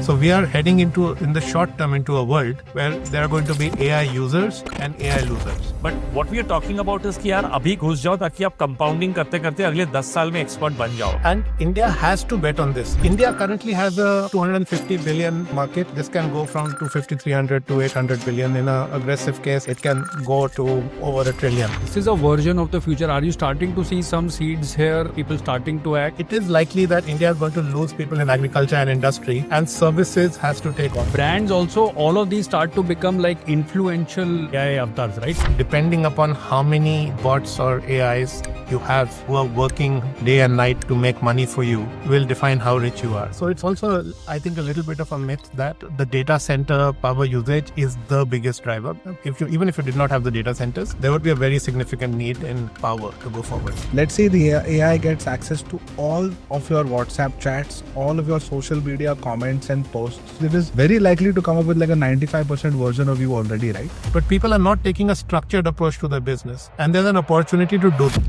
So we are heading in the short term, into a world where there are going to be AI users and AI losers. But what we are talking about is कि यार अभी घुस जाओ ताकि आप compounding करते करते अगले 10 साल में expert बन जाओ. And India has to bet on this. India currently has a 250 billion market. This can go from 250, 300 to 800 billion. In an aggressive case, it can go to over $1 trillion. This is a version of the future. Are you starting to see some seeds here, people starting to act? It is likely that India is going to lose people in agriculture and industry, and services has to take off. Brands also, all of these start to become like influential AI avatars, right? Depending upon how many bots or AIs you have who are working day and night to make money for you will define how rich you are. So it's also, I think, a little bit of a myth that the data center power usage is the biggest driver. Even if you did not have the data centers, there would be a very significant need in power to go forward. Let's say the AI gets access to all of your WhatsApp chats, all of your social media comments and posts. It is very likely to come up with like a 95% version of you already, right? But people are not taking a structured approach to their business, and there's an opportunity to do that.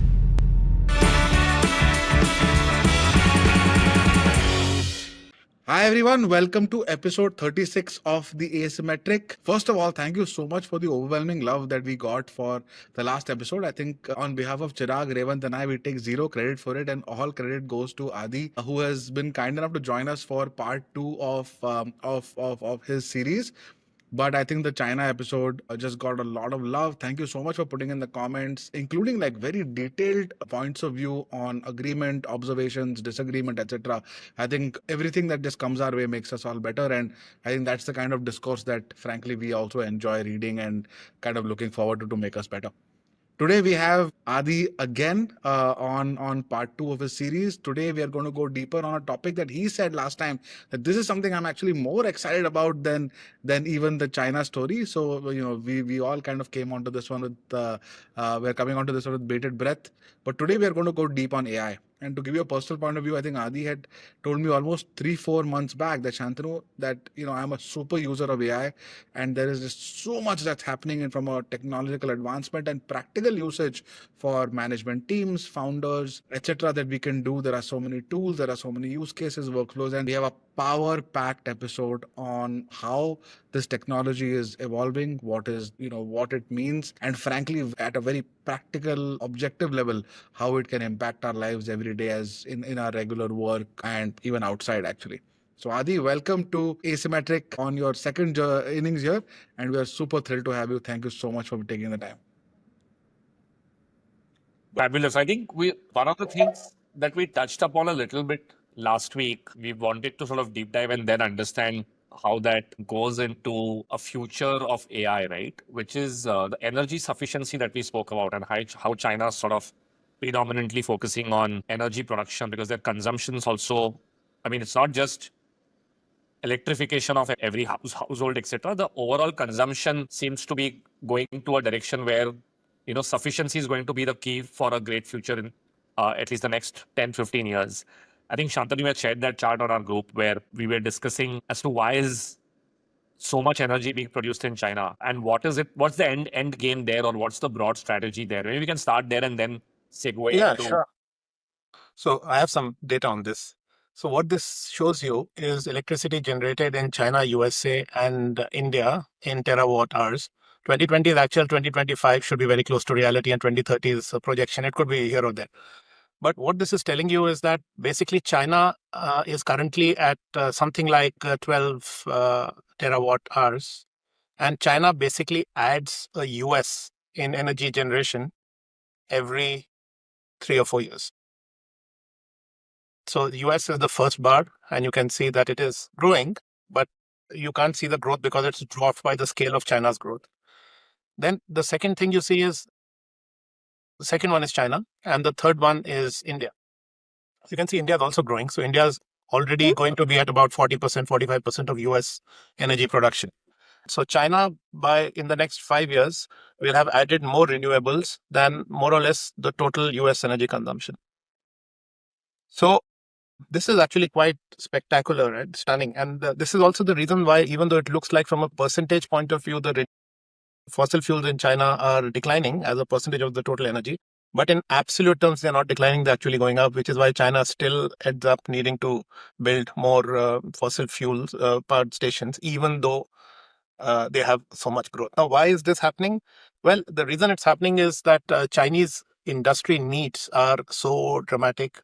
Hi everyone, welcome to episode 36 of the Asymmetric. First of all, thank you so much for the overwhelming love that we got for the last episode. I think on behalf of Chirag, Revant and I, we take zero credit for it, and all credit goes to Adi, who has been kind enough to join us for part 2 of his series. But I think the China episode just got a lot of love. Thank you so much for putting in the comments, including like very detailed points of view on agreement, observations, disagreement, etc. I think everything that just comes our way makes us all better. And I think that's the kind of discourse that, frankly, we also enjoy reading and kind of looking forward to make us better. Today we have Adi again on part 2 of his series. Today we are going to go deeper on a topic that he said last time that this is something I'm actually more excited about than even the China story. So we all kind of came onto this one with we're coming onto this one with bated breath. But today we are going to go deep on AI. And to give you a personal point of view, I think Adi had told me almost 3-4 months back that Shantanu, that I'm a super user of AI, and there is just so much that's happening from a technological advancement and practical usage for management teams, founders, etc. that we can do. There are so many tools, there are so many use cases, workflows, and we have a power-packed episode on how this technology is evolving, what it means, and frankly, at a very practical, objective level, how it can impact our lives every day as in our regular work and even outside, actually. So Adi, welcome to Asymmetric on your second innings here, and we are super thrilled to have you. Thank you so much for taking the time. Fabulous. I think one of the things that we touched upon a little bit last week, we wanted to sort of deep dive and then understand how that goes into a future of AI, right? Which is the energy sufficiency that we spoke about, and how China is sort of predominantly focusing on energy production because their consumptions also, I mean, it's not just electrification of every household, etc. The overall consumption seems to be going to a direction where sufficiency is going to be the key for a great future in at least the next 10-15 years. I think Shantanu had shared that chart on our group where we were discussing as to why is so much energy being produced in China, and what's the end game there, or what's the broad strategy there? Maybe we can start there and then segue into... Sure. So I have some data on this. So what this shows you is electricity generated in China, USA, and India in terawatt hours. 2020 is actual, 2025 should be very close to reality, and 2030 is a projection. It could be here or there. But what this is telling you is that basically China is currently at something like 12 terawatt hours. And China basically adds a US in energy generation every 3 or 4 years. So the US is the first bar, and you can see that it is growing, but you can't see the growth because it's dwarfed by the scale of China's growth. Then the second thing you see is, the second one is China, and the third one is India. So you can see India is also growing. So India is already going to be at about 40%, 45% of US energy production. So China, in the next 5 years, will have added more renewables than more or less the total US energy consumption. So this is actually quite spectacular, right? Stunning. And this is also the reason why, even though it looks like from a percentage point of view, the fossil fuels in China are declining as a percentage of the total energy, But in absolute terms, they're not declining, they're actually going up, which is why China still ends up needing to build more fossil fuels powered stations, even though they have so much growth. Now, why is this happening? Well, the reason it's happening is that Chinese industry needs are so dramatic.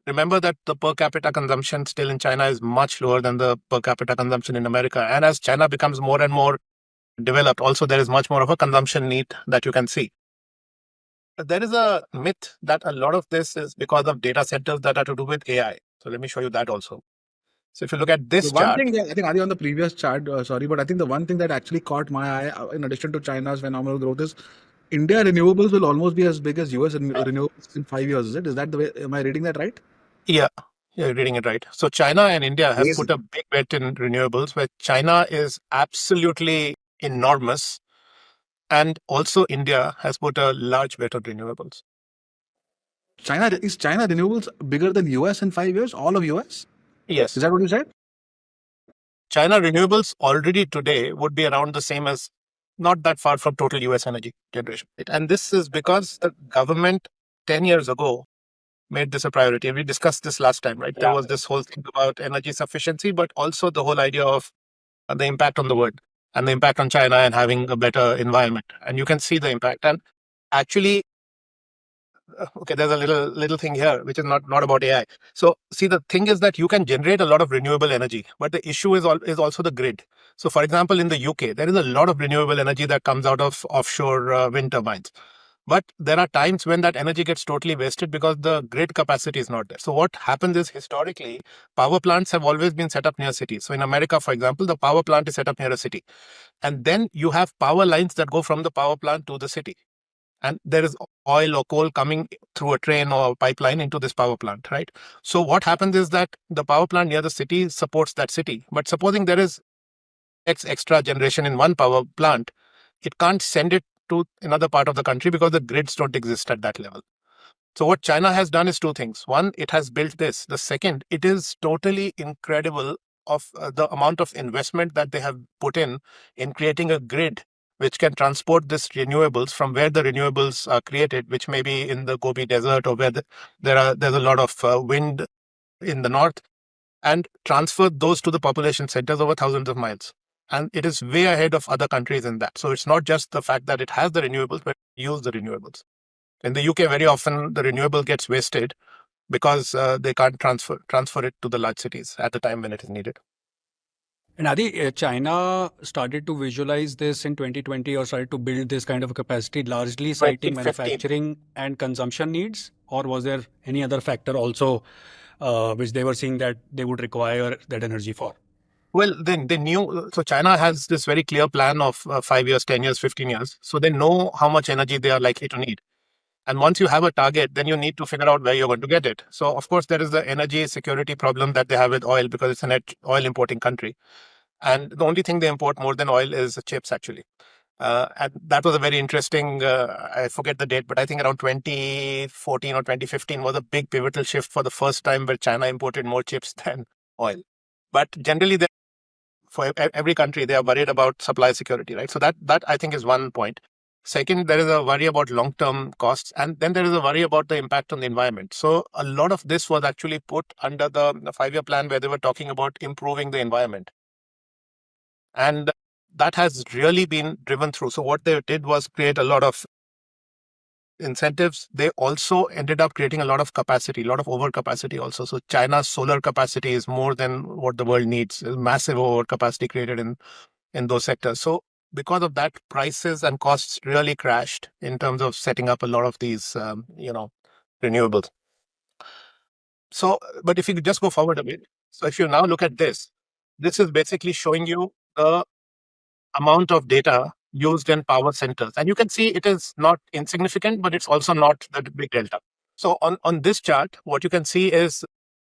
Remember that the per capita consumption still in China is much lower than the per capita consumption in America. And as China becomes more and more developed, also there is much more of a consumption need that you can see. There is a myth that a lot of this is because of data centers that are to do with AI. So let me show you that also. So if you look at The this one chart, thing that I think, Adi, on the previous chart, sorry, but I think the one thing that actually caught my eye, in addition to China's phenomenal growth, is India renewables will almost be as big as US renewables in 5 years. Is it? Is that the way? Am I reading that right? yeah, you're reading it right. So China and India have put Amazing. a big bet in renewables, where China is absolutely enormous, and also India has put a large bet on renewables. China renewables bigger than US in 5 years? All of US? Yes, Is that what you said? China renewables already today would be around the same as, not that far from total US energy generation. And this is because the government 10 years ago made this a priority. We discussed this last time, right? There was this whole thing about energy sufficiency, but also the whole idea of the impact on the world and the impact on China and having a better environment. And you can see the impact. And actually, okay, there's a little thing here which is not about AI. So see, the thing is that you can generate a lot of renewable energy, but the issue is also the grid. So for example, in the UK, there is a lot of renewable energy that comes out of offshore wind turbines. But there are times when that energy gets totally wasted because the grid capacity is not there. So what happens is, historically, power plants have always been set up near cities. So in America, for example, the power plant is set up near a city. And then you have power lines that go from the power plant to the city. And there is oil or coal coming through a train or pipeline into this power plant, right? So what happens is that the power plant near the city supports that city. But supposing there is extra generation in one power plant, it can't send it to another part of the country because the grids don't exist at that level. So what China has done is two things. One, it has built this. The second, it is totally incredible of the amount of investment that they have put in creating a grid which can transport this renewables from where the renewables are created, which may be in the Gobi Desert or where there's a lot of wind in the north, and transfer those to the population centers over thousands of miles. And it is way ahead of other countries in that. So it's not just the fact that it has the renewables, but use the renewables. In the UK, very often the renewable gets wasted because they can't transfer it to the large cities at the time when it is needed. And Adi, China started to visualize this in 2020 or started to build this kind of a capacity largely citing 2015. manufacturing and consumption needs, or was there any other factor also which they were seeing that they would require that energy for? Well, then they knew. So China has this very clear plan of 5 years, 10 years, 15 years. So they know how much energy they are likely to need. And once you have a target, then you need to figure out where you're going to get it. So, of course, there is the energy security problem that they have with oil because it's a net oil importing country. And the only thing they import more than oil is chips, actually. And that was a very interesting, I forget the date, but I think around 2014 or 2015 was a big pivotal shift for the first time where China imported more chips than oil. But generally, for every country, they are worried about supply security, right? So that I think is one point. Second, there is a worry about long-term costs, and then there is a worry about the impact on the environment. So a lot of this was actually put under the 5-year plan where they were talking about improving the environment. And that has really been driven through. So what they did was create a lot of incentives. They also ended up creating a lot of capacity, a lot of overcapacity also. So China's solar capacity is more than what the world needs. There's massive overcapacity created in those sectors. So because of that, prices and costs really crashed in terms of setting up a lot of these, renewables. So, but if you could just go forward a bit. So if you now look at this is basically showing you the amount of data used in power centers. And you can see it is not insignificant, but it's also not the big delta. So on this chart, what you can see is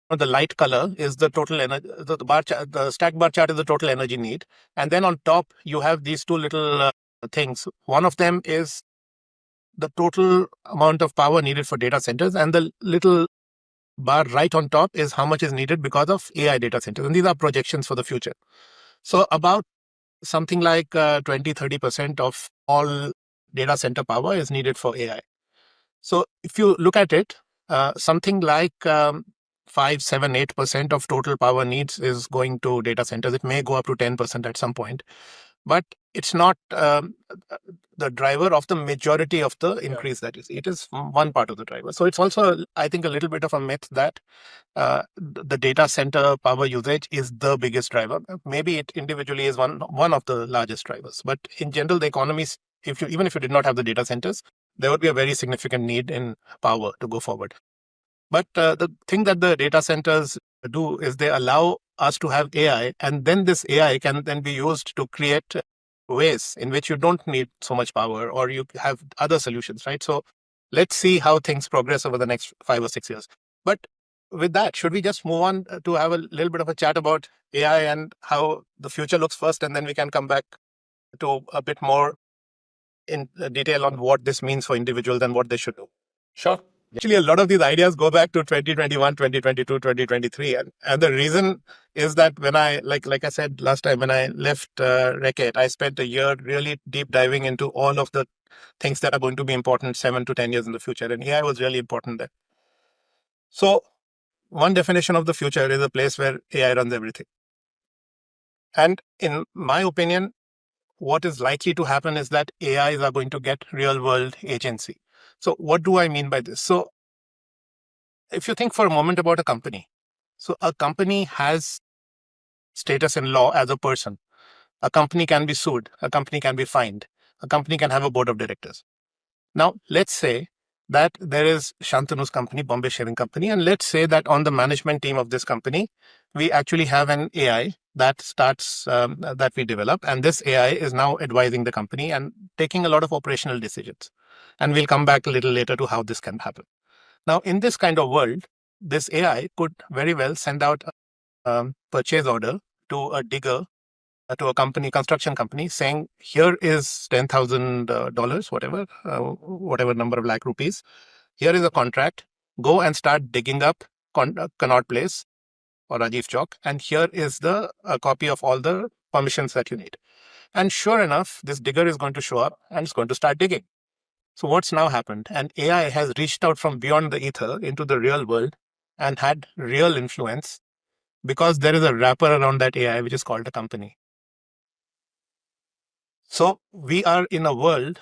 the light color is the total energy, the stack bar chart is the total energy need. And then on top, you have these two little things. One of them is the total amount of power needed for data centers. And the little bar right on top is how much is needed because of AI data centers. And these are projections for the future. So about something like 20-30% of all data center power is needed for AI. So if you look at it, something like 5, 7, 8% of total power needs is going to data centers. It may go up to 10% at some point, but it's not the driver of the majority of the increase that you see. It is one part of the driver. So it's also, I think, a little bit of a myth that the data center power usage is the biggest driver. Maybe it individually is one of the largest drivers, but in general, the economies, even if you did not have the data centers, there would be a very significant need in power to go forward. But the thing that the data centers do is they allow us to have AI, and then this AI can then be used to create ways in which you don't need so much power, or you have other solutions, right? So let's see how things progress over the next 5 or 6 years. But with that, should we just move on to have a little bit of a chat about AI and how the future looks first, and then we can come back to a bit more in detail on what this means for individuals and what they should do? Sure. Actually, a lot of these ideas go back to 2021, 2022, 2023. And the reason is that when like I said last time, when I left Reckitt, I spent a year really deep diving into all of the things that are going to be important 7 to 10 years in the future. And AI was really important there. So one definition of the future is a place where AI runs everything. And in my opinion, what is likely to happen is that AIs are going to get real world agency. So what do I mean by this? So if you think for a moment about a company, so a company has status in law as a person. A company can be sued. A company can be fined. A company can have a board of directors. Now, let's say that there is Shantanu's company, Bombay Shaving Company, and let's say that on the management team of this company, we actually have an AI that we develop, and this AI is now advising the company and taking a lot of operational decisions. And we'll come back a little later to how this can happen. Now, in this kind of world, this AI could very well send out a purchase order to a digger, to a construction company, saying, here is $10,000, whatever number of lakh rupees. Here is a contract. Go and start digging up Connaught Place or Rajiv Chowk. And here is a copy of all the permissions that you need. And sure enough, this digger is going to show up and it's going to start digging. So what's now happened? An AI has reached out from beyond the ether into the real world and had real influence because there is a wrapper around that AI, which is called a company. So we are in a world,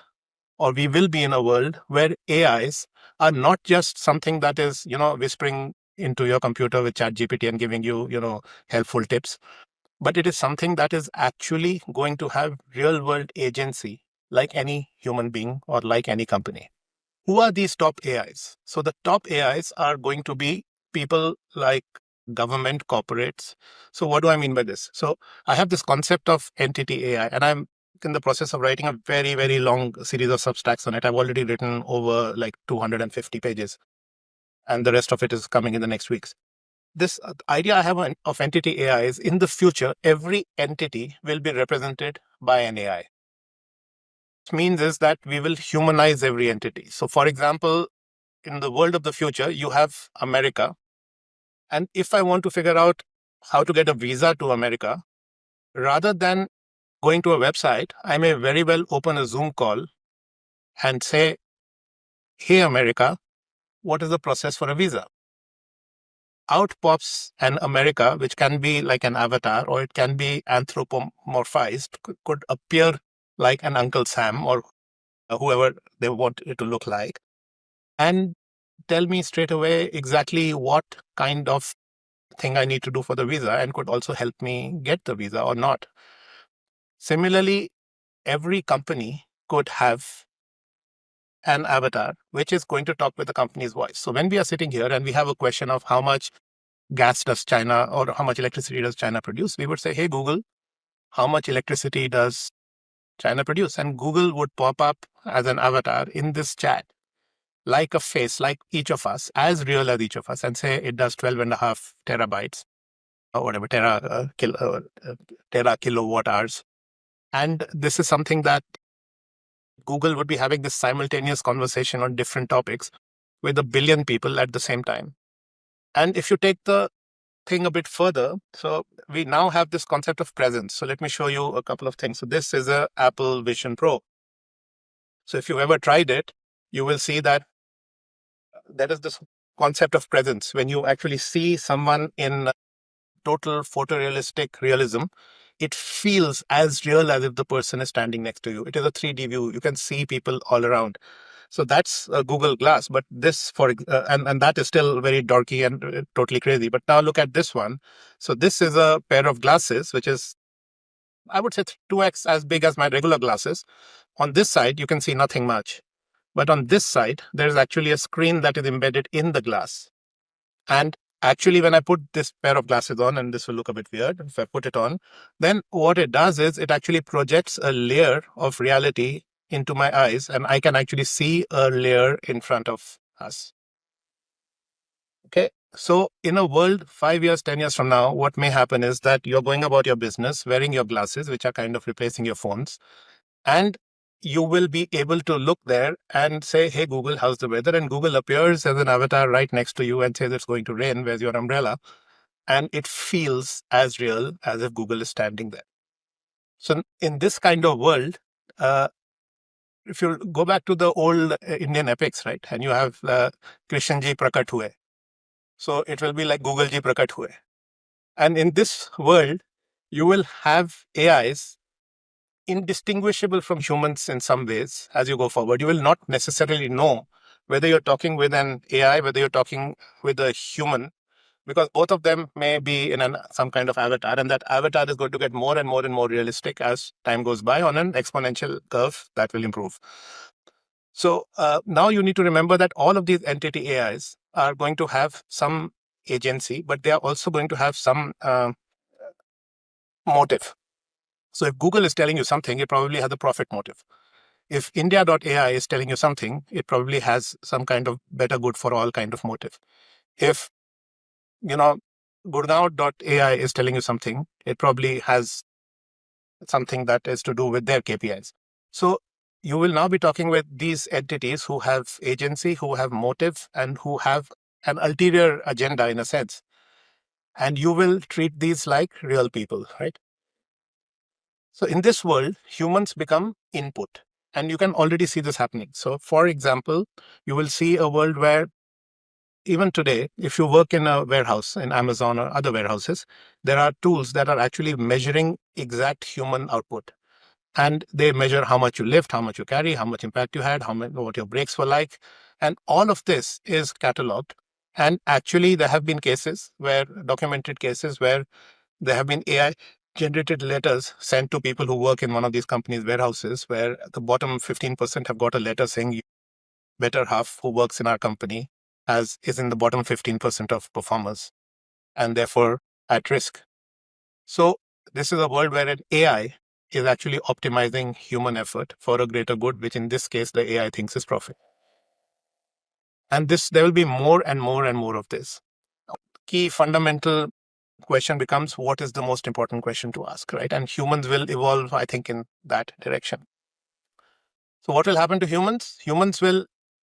or we will be in a world, where AIs are not just something that is, whispering into your computer with ChatGPT and giving you, helpful tips, but it is something that is actually going to have real world agency, like any human being or like any company. Who are these top AIs? So the top AIs are going to be people like government, corporates. So what do I mean by this? So I have this concept of entity AI, and I'm in the process of writing a very, very long series of substacks on it. I've already written over like 250 pages, and the rest of it is coming in the next weeks. This idea I have of entity AI is, in the future, every entity will be represented by an AI. What means is that we will humanize every entity. So for example, in the world of the future, you have America. And if I want to figure out how to get a visa to America, rather than going to a website, I may very well open a Zoom call and say, hey, America, what is the process for a visa? Out pops an America, which can be like an avatar, or it can be anthropomorphized, could appear like an Uncle Sam or whoever they want it to look like, and tell me straight away exactly what kind of thing I need to do for the visa, and could also help me get the visa or not. Similarly, every company could have an avatar which is going to talk with the company's voice. So when we are sitting here and we have a question of how much gas does China, or how much electricity does China produce, we would say, hey, Google, how much electricity does China produce? And Google would pop up as an avatar in this chat, like a face, like each of us, as real as each of us, and say it does 12.5 terabytes or whatever, tera kilowatt hours. And this is something that Google would be having this simultaneous conversation on different topics with 1 billion people at the same time. And if you take the thing a bit further, so we now have this concept of presence. So let me show you a couple of things. So this is a Apple Vision Pro. So if you've ever tried it, you will see that that is this concept of presence. When you actually see someone in total photorealistic realism, it feels as real as if the person is standing next to you. It is a 3D view. You can see people all around. So that's a Google Glass, but this and that is still very dorky and totally crazy. But now look at this one. So this is a pair of glasses, which is, I would say, 2x as big as my regular glasses. On this side, you can see nothing much. But on this side, there is actually a screen that is embedded in the glass. And actually, when I put this pair of glasses on, and this will look a bit weird if I put it on, then what it does is it actually projects a layer of reality into my eyes, and I can actually see a layer in front of us. Okay. So in a world 5 years, 10 years from now, what may happen is that you're going about your business wearing your glasses, which are kind of replacing your phones. And you will be able to look there and say, hey, Google, how's the weather? And Google appears as an avatar right next to you and says it's going to rain. Where's your umbrella? And it feels as real as if Google is standing there. So in this kind of world, if you go back to the old Indian epics, right, and you have Krishan ji prakat hue. So it will be like Google ji prakat hue. And in this world, you will have AIs indistinguishable from humans in some ways as you go forward. You will not necessarily know whether you're talking with an AI, whether you're talking with a human, because both of them may be in some kind of avatar, and that avatar is going to get more and more and more realistic as time goes by on an exponential curve that will improve. So now you need to remember that all of these entity AIs are going to have some agency, but they are also going to have some motive. So if Google is telling you something, it probably has a profit motive. If India.ai is telling you something, it probably has some kind of better good for all kind of motive. If, Gurgaon.ai is telling you something, it probably has something that is to do with their KPIs. So you will now be talking with these entities who have agency, who have motive, and who have an ulterior agenda in a sense. And you will treat these like real people, right? So in this world, humans become input. And you can already see this happening. So for example, you will see a world where even today, if you work in a warehouse in Amazon or other warehouses, there are tools that are actually measuring exact human output. And they measure how much you lift, how much you carry, how much impact you had, what your brakes were like. And all of this is cataloged. And actually, there have been documented cases where there have been AI generated letters sent to people who work in one of these companies' warehouses, where the bottom 15% have got a letter saying better half who works in our company is in the bottom 15% of performers and therefore at risk. So this is a world where an AI is actually optimizing human effort for a greater good, which in this case, the AI thinks is profit. And there will be more and more and more of this. Key fundamental question becomes, what is the most important question to ask, right? And humans will evolve, I think, in that direction. So what will happen to humans? Humans will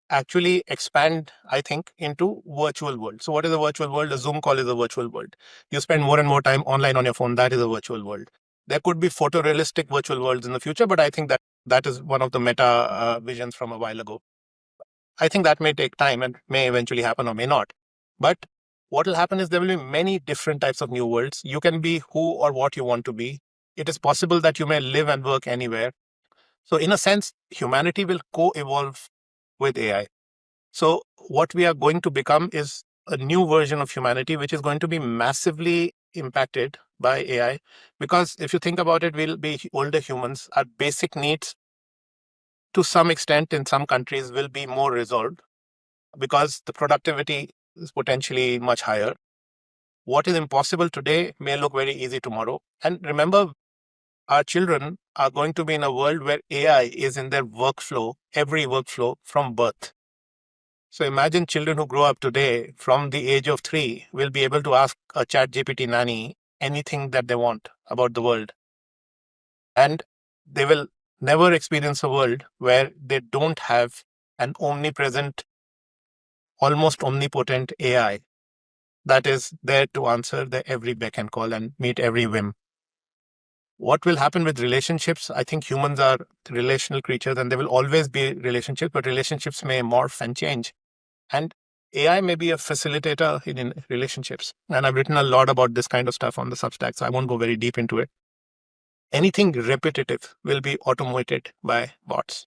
actually expand, I think, into virtual world. So what is a virtual world? A Zoom call is a virtual world. You spend more and more time online on your phone. That is a virtual world. There could be photorealistic virtual worlds in the future, but I think that is one of the meta visions from a while ago. I think that may take time and may eventually happen or may not. But what will happen is there will be many different types of new worlds. You can be who or what you want to be. It is possible that you may live and work anywhere. So in a sense, humanity will co-evolve with AI. So what we are going to become is a new version of humanity, which is going to be massively impacted by AI. Because if you think about it, we'll be older humans. Our basic needs, to some extent, in some countries, will be more resolved because the productivity is potentially much higher. What is impossible today may look very easy tomorrow. And remember, our children are going to be in a world where AI is in their workflow, every workflow from birth. So imagine children who grow up today from the age of 3 will be able to ask a ChatGPT nanny anything that they want about the world. And they will never experience a world where they don't have an omnipresent, almost omnipotent AI that is there to answer their every beck and call and meet every whim. What will happen with relationships? I think humans are relational creatures and there will always be relationships, but relationships may morph and change. And AI may be a facilitator in relationships. And I've written a lot about this kind of stuff on the Substack, so I won't go very deep into it. Anything repetitive will be automated by bots.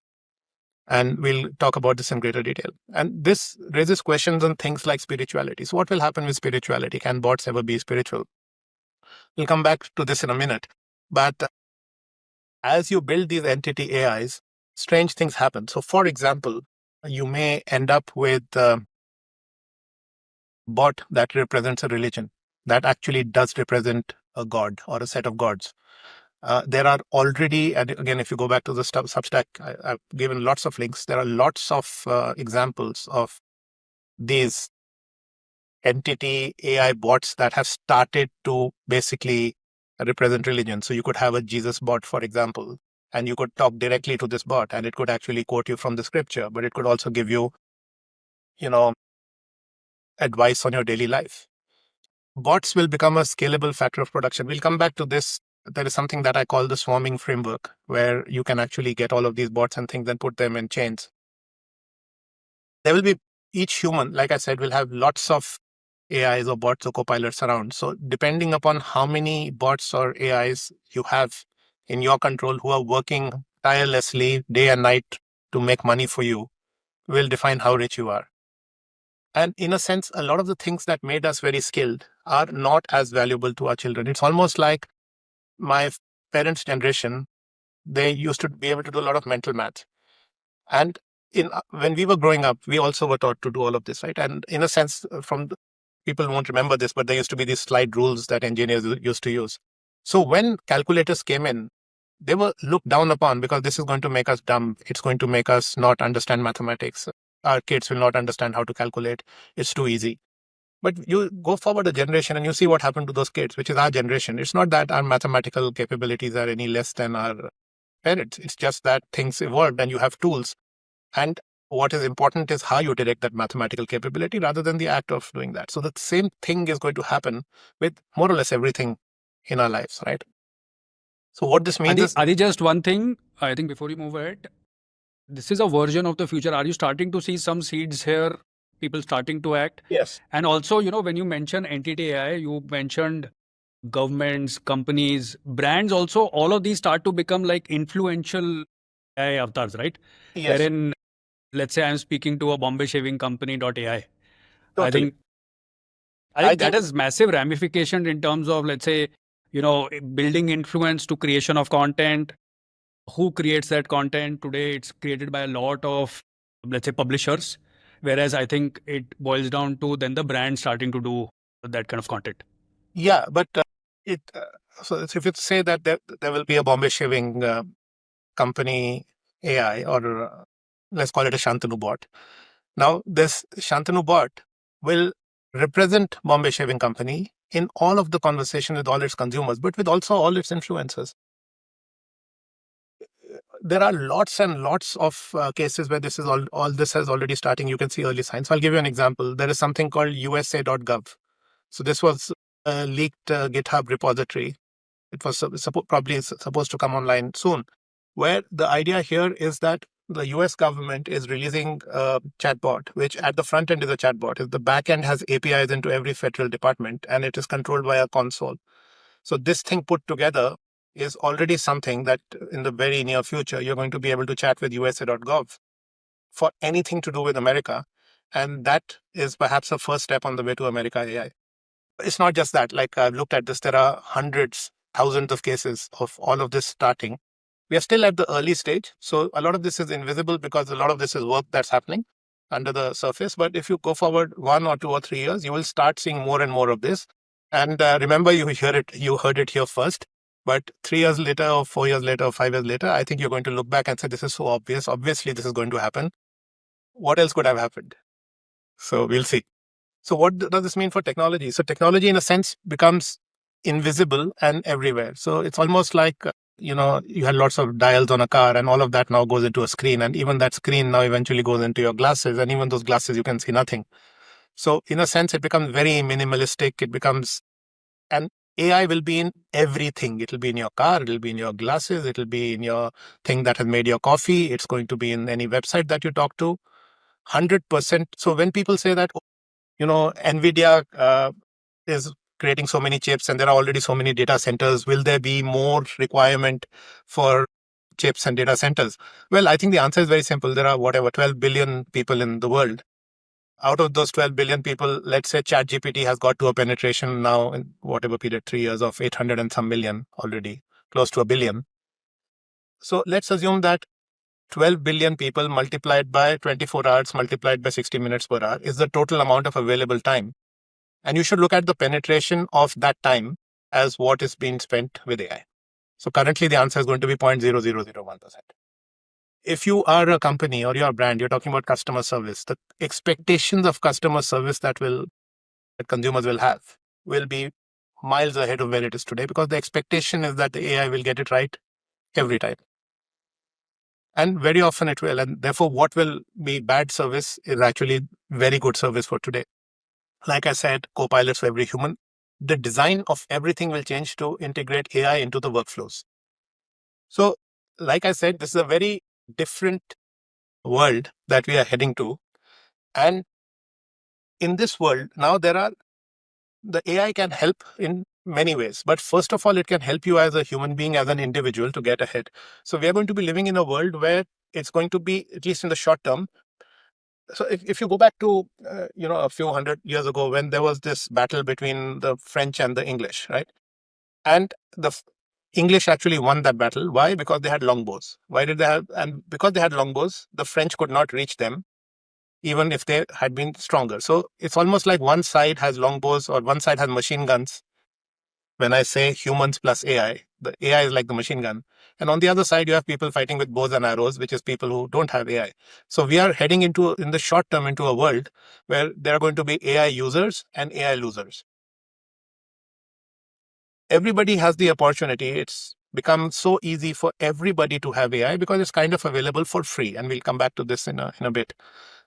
And we'll talk about this in greater detail. And this raises questions on things like spirituality. So what will happen with spirituality? Can bots ever be spiritual? We'll come back to this in a minute. But as you build these entity AIs, strange things happen. So for example, you may end up with a bot that represents a religion that actually does represent a god or a set of gods. There are already, and again, if you go back to the Substack, I've given lots of links. There are lots of examples of these entity AI bots that have started to basically represent religion. So you could have a Jesus bot, for example, and you could talk directly to this bot and it could actually quote you from the scripture, but it could also give you, advice on your daily life. Bots will become a scalable factor of production. We'll come back to this. There is something that I call the swarming framework, where you can actually get all of these bots and things and put them in chains. There will be each human, like I said, will have lots of AIs or bots or copilots around. So depending upon how many bots or AIs you have in your control who are working tirelessly day and night to make money for you, will define how rich you are. And in a sense, a lot of the things that made us very skilled are not as valuable to our children. It's almost like my parents' generation, they used to be able to do a lot of mental math. And when we were growing up, we also were taught to do all of this, right? And in a sense, people won't remember this, but there used to be these slide rules that engineers used to use. So when calculators came in, they were looked down upon because this is going to make us dumb. It's going to make us not understand mathematics. Our kids will not understand how to calculate. It's too easy. But you go forward a generation and you see what happened to those kids, which is our generation. It's not that our mathematical capabilities are any less than our parents. It's just that things evolved and you have tools. And what is important is how you direct that mathematical capability rather than the act of doing that. So the same thing is going to happen with more or less everything in our lives, right? So what this means is... Adi, just one thing, I think before you move ahead, this is a version of the future. Are you starting to see some seeds here, people starting to act? Yes. And also, when you mention entity AI, you mentioned governments, companies, brands also, all of these start to become like influential AI avatars, right? Yes. Wherein, let's say I'm speaking to a Bombay shaving company.ai. Totally. I think that has massive ramifications in terms of, let's say, building influence to creation of content. Who creates that content? Today, it's created by a lot of, let's say, publishers. Whereas I think it boils down to then the brand starting to do that kind of content. Yeah, but so if you say that there will be a Bombay shaving company AI, or let's call it a Shantanu Bot. Now, this Shantanu Bot will represent Bombay Shaving Company in all of the conversation with all its consumers, but with also all its influencers. There are lots and lots of cases where this is all this has already starting. You can see early signs. So I'll give you an example. There is something called USA.gov. So this was a leaked GitHub repository. It was probably supposed to come online soon, where the idea here is that the US government is releasing a chatbot, which at the front end is a chatbot. The back end has APIs into every federal department, and it is controlled by a console. So this thing put together is already something that in the very near future, you're going to be able to chat with USA.gov for anything to do with America. And that is perhaps a first step on the way to America AI. It's not just that. Like I've looked at this, there are hundreds, thousands of cases of all of this starting. We are still at the early stage. So a lot of this is invisible because a lot of this is work that's happening under the surface. But if you go forward 1 or 2 or 3 years, you will start seeing more and more of this. And remember, you heard it here first. But 3 years later or 4 years later or 5 years later, I think you're going to look back and say, this is so obvious. Obviously, this is going to happen. What else could have happened? So we'll see. So what does this mean for technology? So technology, in a sense, becomes invisible and everywhere. So it's almost like, you had lots of dials on a car and all of that now goes into a screen. And even that screen now eventually goes into your glasses. And even those glasses, you can see nothing. So in a sense, it becomes very minimalistic. And AI will be in everything. It'll be in your car. It'll be in your glasses. It'll be in your thing that has made your coffee. It's going to be in any website that you talk to. 100%. So when people say that NVIDIA is creating so many chips and there are already so many data centers. Will there be more requirement for chips and data centers? Well, I think the answer is very simple. There are 12 billion people in the world. Out of those 12 billion people, let's say ChatGPT has got to a penetration now in whatever period, 3 years, of 800 and some million already, close to a billion. So let's assume that 12 billion people multiplied by 24 hours multiplied by 60 minutes per hour is the total amount of available time. And you should look at the penetration of that time as what is being spent with AI. So currently the answer is going to be 0.0001%. If you are a company or you're a brand, you're talking about customer service, the expectations of customer service that consumers will have will be miles ahead of where it is today, because the expectation is that the AI will get it right every time. And very often it will. And therefore, what will be bad service is actually very good service for today. Like I said, co-pilots for every human. The design of everything will change to integrate AI into the workflows. So, like I said, this is a very different world that we are heading to. And in this world, now the AI can help in many ways. But first of all, it can help you as a human being, as an individual, to get ahead. So we are going to be living in a world where it's going to be, at least in the short term. So if you go back to, a few hundred years ago, when there was this battle between the French and the English, right? And the English actually won that battle. Why? Because they had longbows. Why did they have? And because they had longbows, the French could not reach them, even if they had been stronger. So it's almost like one side has longbows or one side has machine guns. When I say humans plus AI, the AI is like the machine gun. And on the other side, you have people fighting with bows and arrows, which is people who don't have AI. So we are heading in the short term, into a world where there are going to be AI users and AI losers. Everybody has the opportunity. It's become so easy for everybody to have AI because it's kind of available for free. And we'll come back to this in a bit.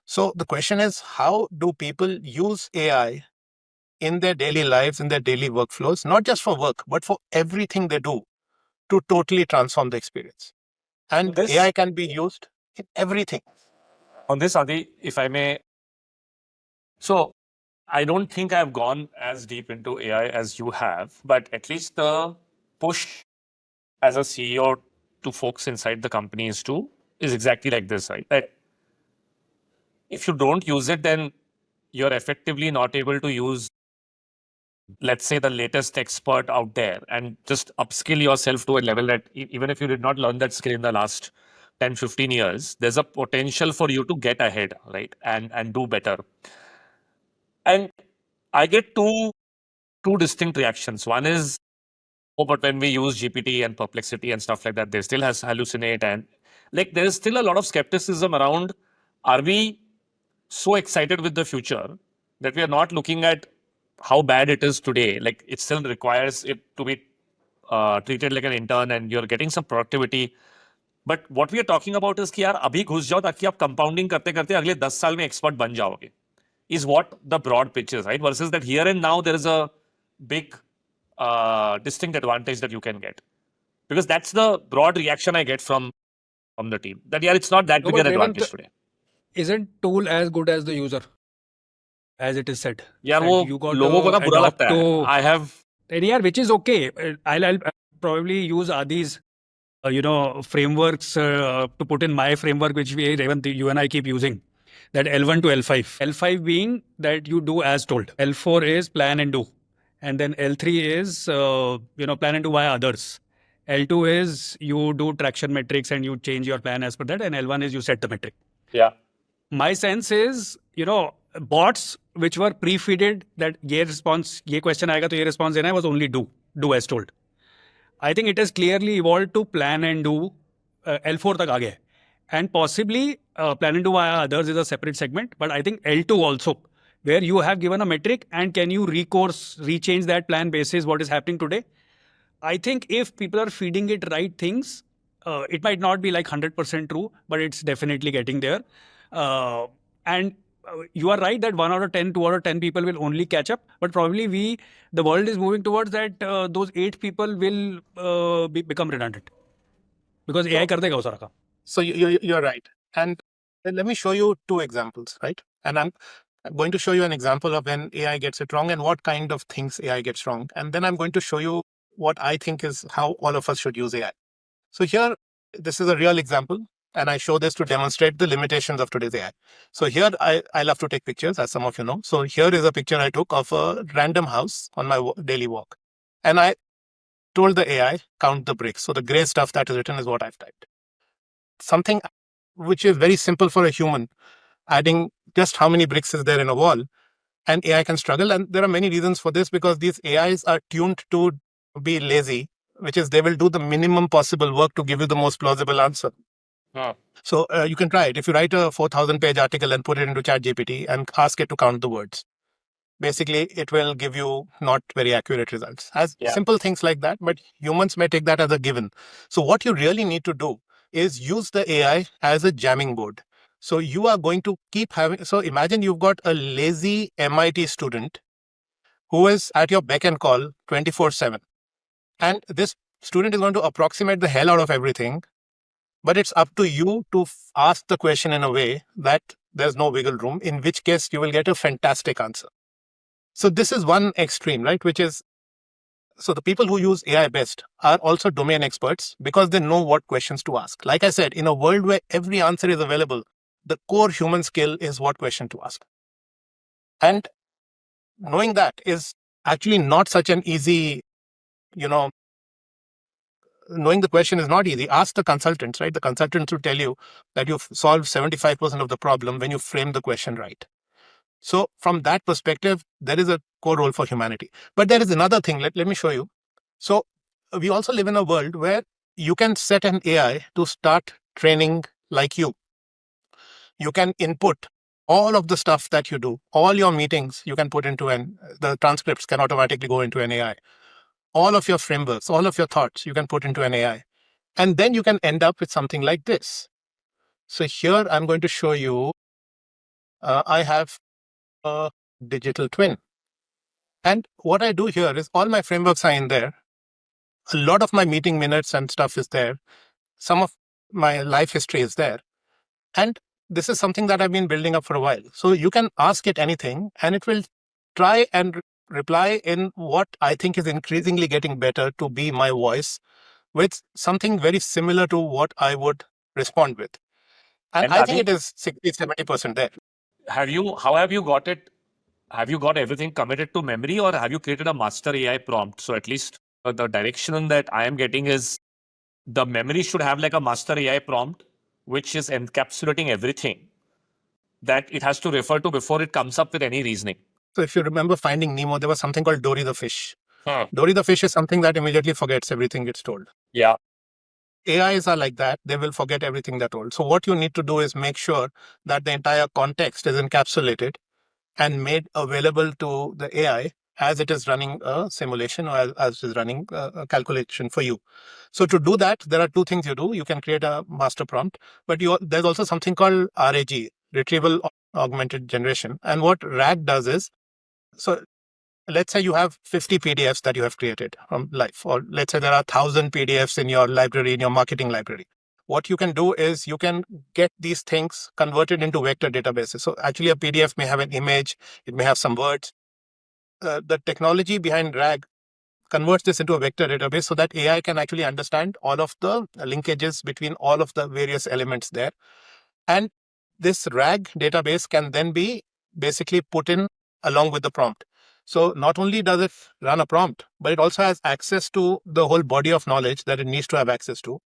So the question is, how do people use AI in their daily lives, in their daily workflows, not just for work, but for everything they do, to totally transform the experience? And AI can be used in everything. On this, Adi, if I may. So I don't think I've gone as deep into AI as you have, but at least the push as a CEO to folks inside the companies too is exactly like this, right? That if you don't use it, then you're effectively not able to use, let's say, the latest expert out there and just upskill yourself to a level that even if you did not learn that skill in the last 10, 15 years, there's a potential for you to get ahead, right? And do better. And I get two distinct reactions. One is, oh, but when we use GPT and Perplexity and stuff like that, they still has hallucinate, and like there's still a lot of skepticism around, are we so excited with the future that we are not looking at how bad it is today? Like it still requires it to be treated like an intern and you're getting some productivity. But what we are talking about is कि यार अभी घुस जाओ ताकि आप compounding करते करते अगले 10 साल में expert बन जाओगे, is what the broad pitch is, right? Versus that here and now there is a big distinct advantage that you can get. Because that's the broad reaction I get from the team. That yeah, it's not that big an advantage today. Isn't tool as good as the user, as it is said? यार वो लोगों को ना बुरा लगता है. I have. Yeah, which is okay. I'll probably use Adi's frameworks to put in my framework, which Revant, you and I keep using. That L1 to L5. L5 being that you do as told. L4 is plan and do. And then L3 is, plan and do via others. L2 is you do traction metrics and you change your plan as per that. And L1 is you set the metric. Yeah. My sense is, bots which were pre-feeded that ye question aayega to ye response dena hai, was only do as told. I think it has clearly evolved to plan and do. L4 tak aa gaya. And possibly plan and do via others is a separate segment. But I think L2 also, where you have given a metric and can you rechange that plan basis what is happening today. I think if people are feeding it right things, it might not be like 100% true, but it's definitely getting there. And you are right that 1 out of 10, 2 out of 10 people will only catch up. But probably the world is moving towards that those 8 people will become redundant. Because AI kar dega wo sara kaam. So you're right. And let me show you 2 examples, right? And I'm going to show you an example of when AI gets it wrong and what kind of things AI gets wrong. And then I'm going to show you what I think is how all of us should use AI. So here, this is a real example. And I show this to demonstrate the limitations of today's AI. So here, I love to take pictures, as some of you know. So here is a picture I took of a random house on my daily walk. And I told the AI, count the bricks. So the gray stuff that is written is what I've typed. Something which is very simple for a human, adding just how many bricks is there in a wall, and AI can struggle. And there are many reasons for this, because these AIs are tuned to be lazy, which is they will do the minimum possible work to give you the most plausible answer. So you can try it. If you write a 4,000 page article and put it into ChatGPT and ask it to count the words, basically it will give you not very accurate results. As simple things like that, but humans may take that as a given. So what you really need to do is use the AI as a jamming board. So you are going to keep having, so imagine you've got a lazy MIT student who is at your beck and call 24/7. And this student is going to approximate the hell out of everything, but it's up to you to ask the question in a way that there's no wiggle room, in which case you will get a fantastic answer. So this is one extreme, right? Which is, so the people who use AI best are also domain experts because they know what questions to ask. Like I said, in a world where every answer is available, the core human skill is what question to ask. And knowing that is actually not such an easy, knowing the question is not easy. Ask the consultants, right? The consultants will tell you that you've solved 75% of the problem when you frame the question right. So from that perspective, there is a core role for humanity. But there is another thing. Let me show you. So we also live in a world where you can set an AI to start training like you. You can input all of the stuff that you do, all your meetings, you can put into the transcripts can automatically go into an AI. All of your frameworks, all of your thoughts, you can put into an AI. And then you can end up with something like this. So here I'm going to show you, I have a digital twin. And what I do here is all my frameworks are in there. A lot of my meeting minutes and stuff is there. Some of my life history is there. And this is something that I've been building up for a while. So you can ask it anything and it will try and reply in what I think is increasingly getting better to be my voice, with something very similar to what I would respond with. And I think it is 60-70% there. How have you got it? Have you got everything committed to memory, or have you created a master AI prompt? So at least the direction that I am getting is the memory should have like a master AI prompt, which is encapsulating everything that it has to refer to before it comes up with any reasoning. So if you remember Finding Nemo, there was something called Dory the fish. Dory the fish is something that immediately forgets everything it's told. Yeah. AIs are like that. They will forget everything they're told. So what you need to do is make sure that the entire context is encapsulated and made available to the AI as it is running a simulation, or as it is running a calculation for you. So to do that, there are two things you do. You can create a master prompt, but there's also something called RAG, Retrieval Augmented Generation. And what RAG does is, so let's say you have 50 PDFs that you have created from life, or let's say there are 1,000 PDFs in your library, in your marketing library. What you can do is you can get these things converted into vector databases. So actually a PDF may have an image, it may have some words. The technology behind RAG converts this into a vector database so that AI can actually understand all of the linkages between all of the various elements there. And this RAG database can then be basically put in along with the prompt. So not only does it run a prompt, but it also has access to the whole body of knowledge that it needs to have access to.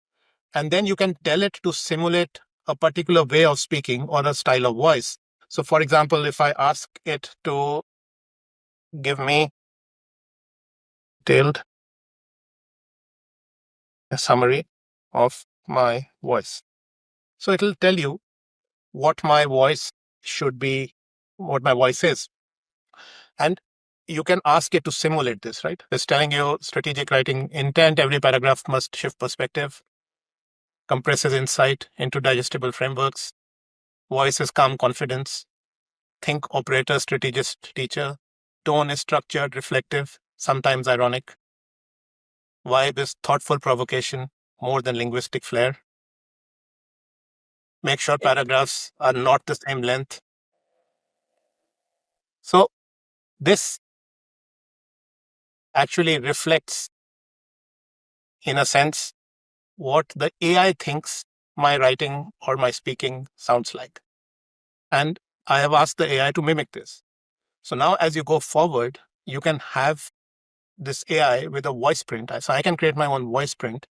And then you can tell it to simulate a particular way of speaking or a style of voice. So for example, if I ask it to give me detailed summary of my voice. So it'll tell you what my voice should be, what my voice is. And you can ask it to simulate this, right? It's telling you strategic writing intent, every paragraph must shift perspective, compresses insight into digestible frameworks, voice is calm confidence, think operator, strategist, teacher, tone is structured, reflective, sometimes ironic, vibe is thoughtful provocation, more than linguistic flair. Make sure paragraphs are not the same length. So this actually reflects, in a sense, what the AI thinks my writing or my speaking sounds like. And I have asked the AI to mimic this. So now as you go forward, you can have this AI with a voice print. So I can create my own voice print,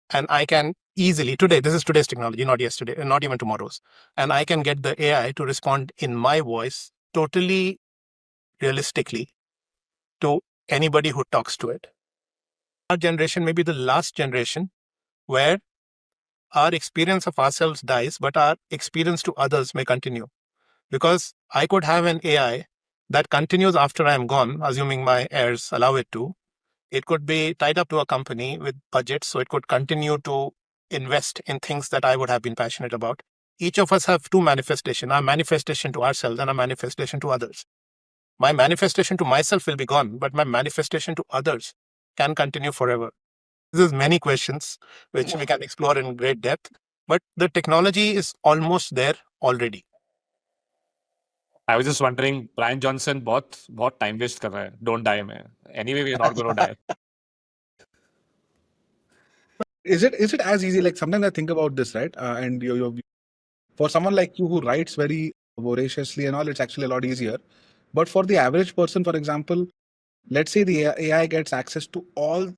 and I can easily, this is today's technology, not yesterday, and not even tomorrow's. And I can get the AI to respond in my voice totally realistically to anybody who talks to it. Our generation may be the last generation where our experience of ourselves dies, but our experience to others may continue. Because I could have an AI that continues after I am gone, assuming my heirs allow it to. It could be tied up to a company with budgets, so it could continue to invest in things that I would have been passionate about. Each of us have two manifestations, our manifestation to ourselves and a manifestation to others. My manifestation to myself will be gone, but my manifestation to others can continue forever. This is many questions which we can explore in great depth, but the technology is almost there already. I was just wondering, Brian Johnson, बहुत time waste कर रहा है. Don't die, man. Anyway, we're not going to die. Is it as easy? Like sometimes I think about this, right? And for someone like you who writes very voraciously and all, it's actually a lot easier. But for the average person, for example, let's say the AI gets access to all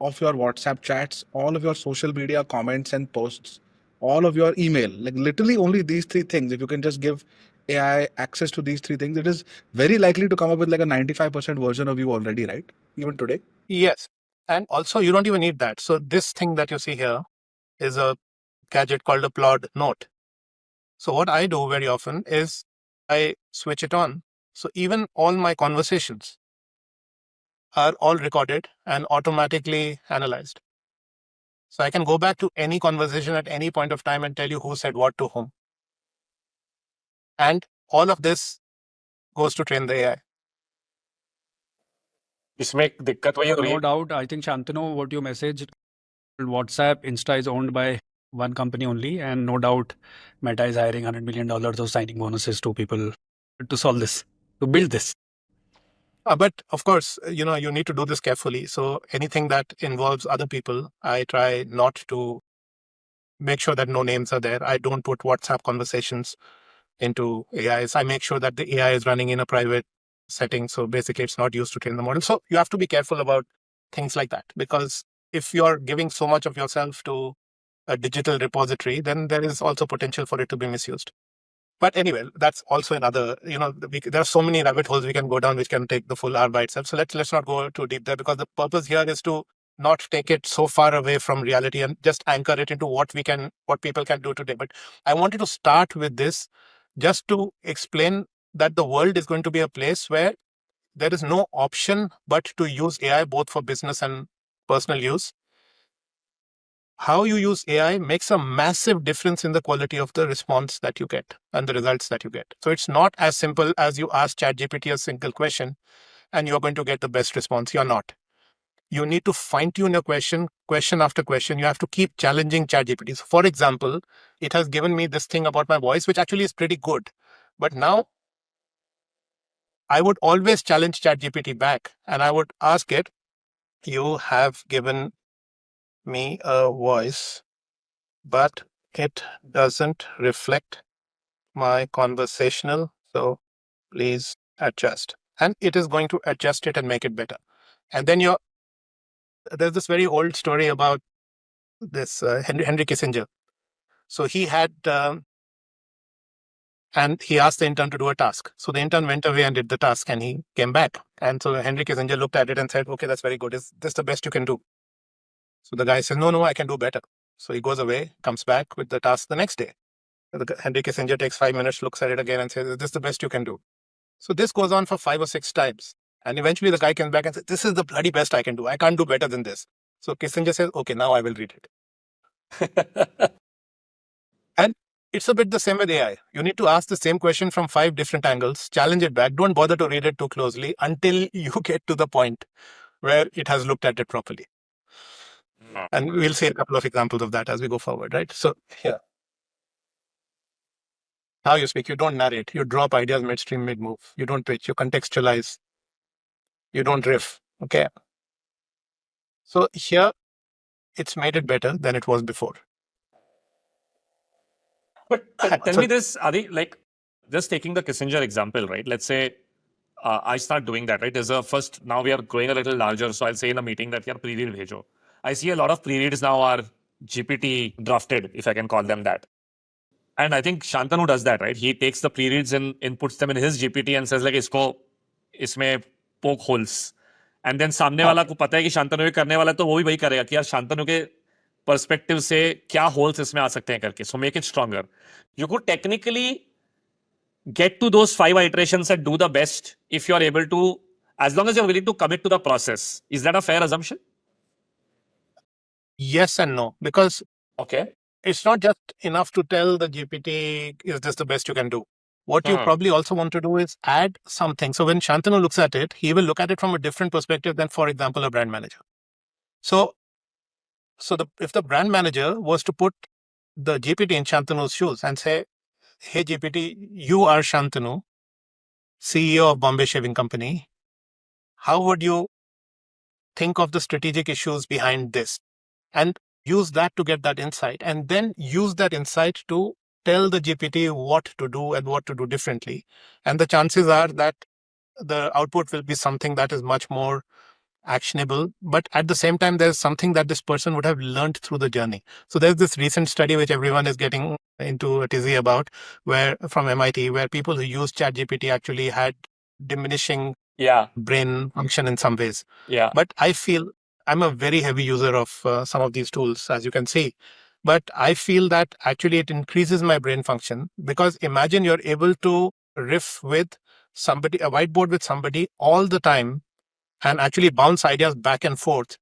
of your WhatsApp chats, all of your social media comments and posts, all of your email, like literally only these three things. If you can just give AI access to these three things, it is very likely to come up with like a 95% version of you already, right? Even today. Yes. And also, you don't even need that. So this thing that you see here is a gadget called a Plod Note. So what I do very often is I switch it on. So even all my conversations are all recorded and automatically analyzed. So I can go back to any conversation at any point of time and tell you who said what to whom. And all of this goes to train the AI. इसमें एक दिक्कत वही हो रही No है. doubt. I think Shantanu, what you messaged, WhatsApp, Insta is owned by one company only, and no doubt Meta is hiring $100 million of signing bonuses to people to solve this, to build this. But of course, you need to do this carefully. So anything that involves other people, I try not to make sure that no names are there. I don't put WhatsApp conversations into AIs. I make sure that the AI is running in a private setting. So basically, it's not used to train the model. So you have to be careful about things like that, because if you're giving so much of yourself to a digital repository, then there is also potential for it to be misused. But anyway, that's also another, there are so many rabbit holes we can go down, which can take the full hour by itself. So let's not go too deep there, because the purpose here is to not take it so far away from reality and just anchor it into what people can do today. But I wanted to start with this just to explain that the world is going to be a place where there is no option but to use AI both for business and personal use. How you use AI makes a massive difference in the quality of the response that you get and the results that you get. So it's not as simple as you ask ChatGPT a single question and you're going to get the best response. You're not. You need to fine tune your question after question. You have to keep challenging ChatGPT. So for example, it has given me this thing about my voice, which actually is pretty good. But now I would always challenge ChatGPT back and I would ask it, you have given me a voice, but it doesn't reflect my conversational. So please adjust. And it is going to adjust it and make it better. And then there's this very old story about this Henry Kissinger. So he had, and he asked the intern to do a task. So the intern went away and did the task and he came back. And so Henry Kissinger looked at it and said, okay, that's very good. Is this the best you can do? So the guy says, no, I can do better. So he goes away, comes back with the task the next day. Henry Kissinger takes 5 minutes, looks at it again and says, is this the best you can do? So this goes on for 5 or 6 times. And eventually the guy comes back and says, this is the bloody best I can do. I can't do better than this. So Kissinger says, okay, now I will read it. And it's a bit the same with AI. You need to ask the same question from 5 different angles, challenge it back. Don't bother to read it too closely until you get to the point where it has looked at it properly. And we'll see a couple of examples of that as we go forward, right? So here. how you speak. You don't narrate. You drop ideas midstream, mid-move. You don't pitch. You contextualize. You don't riff. Okay. So here, it's made it better than it was before. But tell So- me this, Adi, like just taking the Kissinger example, right? Let's say I start doing that, right? There's a first, now we are growing a little larger. So I'll say in a meeting that you're pre-read bhejo. I see a lot of pre-reads now are GPT drafted, if I can call them that. And I think Shantanu does that, right? He takes the pre-reads and inputs them in his GPT and says like, isme poke holes. And then सामने वाला को पता है कि शांतनु ये करने वाला है, तो वो भी वही करेगा कि यार शांतनु के पर्सपेक्टिव से क्या होल्स इसमें आ सकते हैं करके. So make it stronger. You could technically get to those 5 iterations and do the best if you are able to, as long as you're willing to commit to the process. Is that a fair assumption? yes and no, because Okay. it's not just enough to tell the GPT, is this the best you can do? What you probably also want to do is add something. So when Shantanu looks at it, he will look at it from a different perspective than, for example, a brand manager. So if the brand manager was to put the GPT in Shantanu's shoes and say, hey, GPT, you are Shantanu, CEO of Bombay Shaving Company. How would you think of the strategic issues behind this? And use that to get that insight, and then use that insight to tell the GPT what to do and what to do differently. And the chances are that the output will be something that is much more actionable, but at the same time, there's something that this person would have learned through the journey. So there's this recent study which everyone is getting into a tizzy about, where from MIT, where people who use ChatGPT actually had diminishing brain function in some ways. Yeah. But I feel I'm a very heavy user of some of these tools, as you can see. But I feel that actually it increases my brain function, because imagine you're able to riff with somebody, a whiteboard with somebody all the time, and actually bounce ideas back and forth.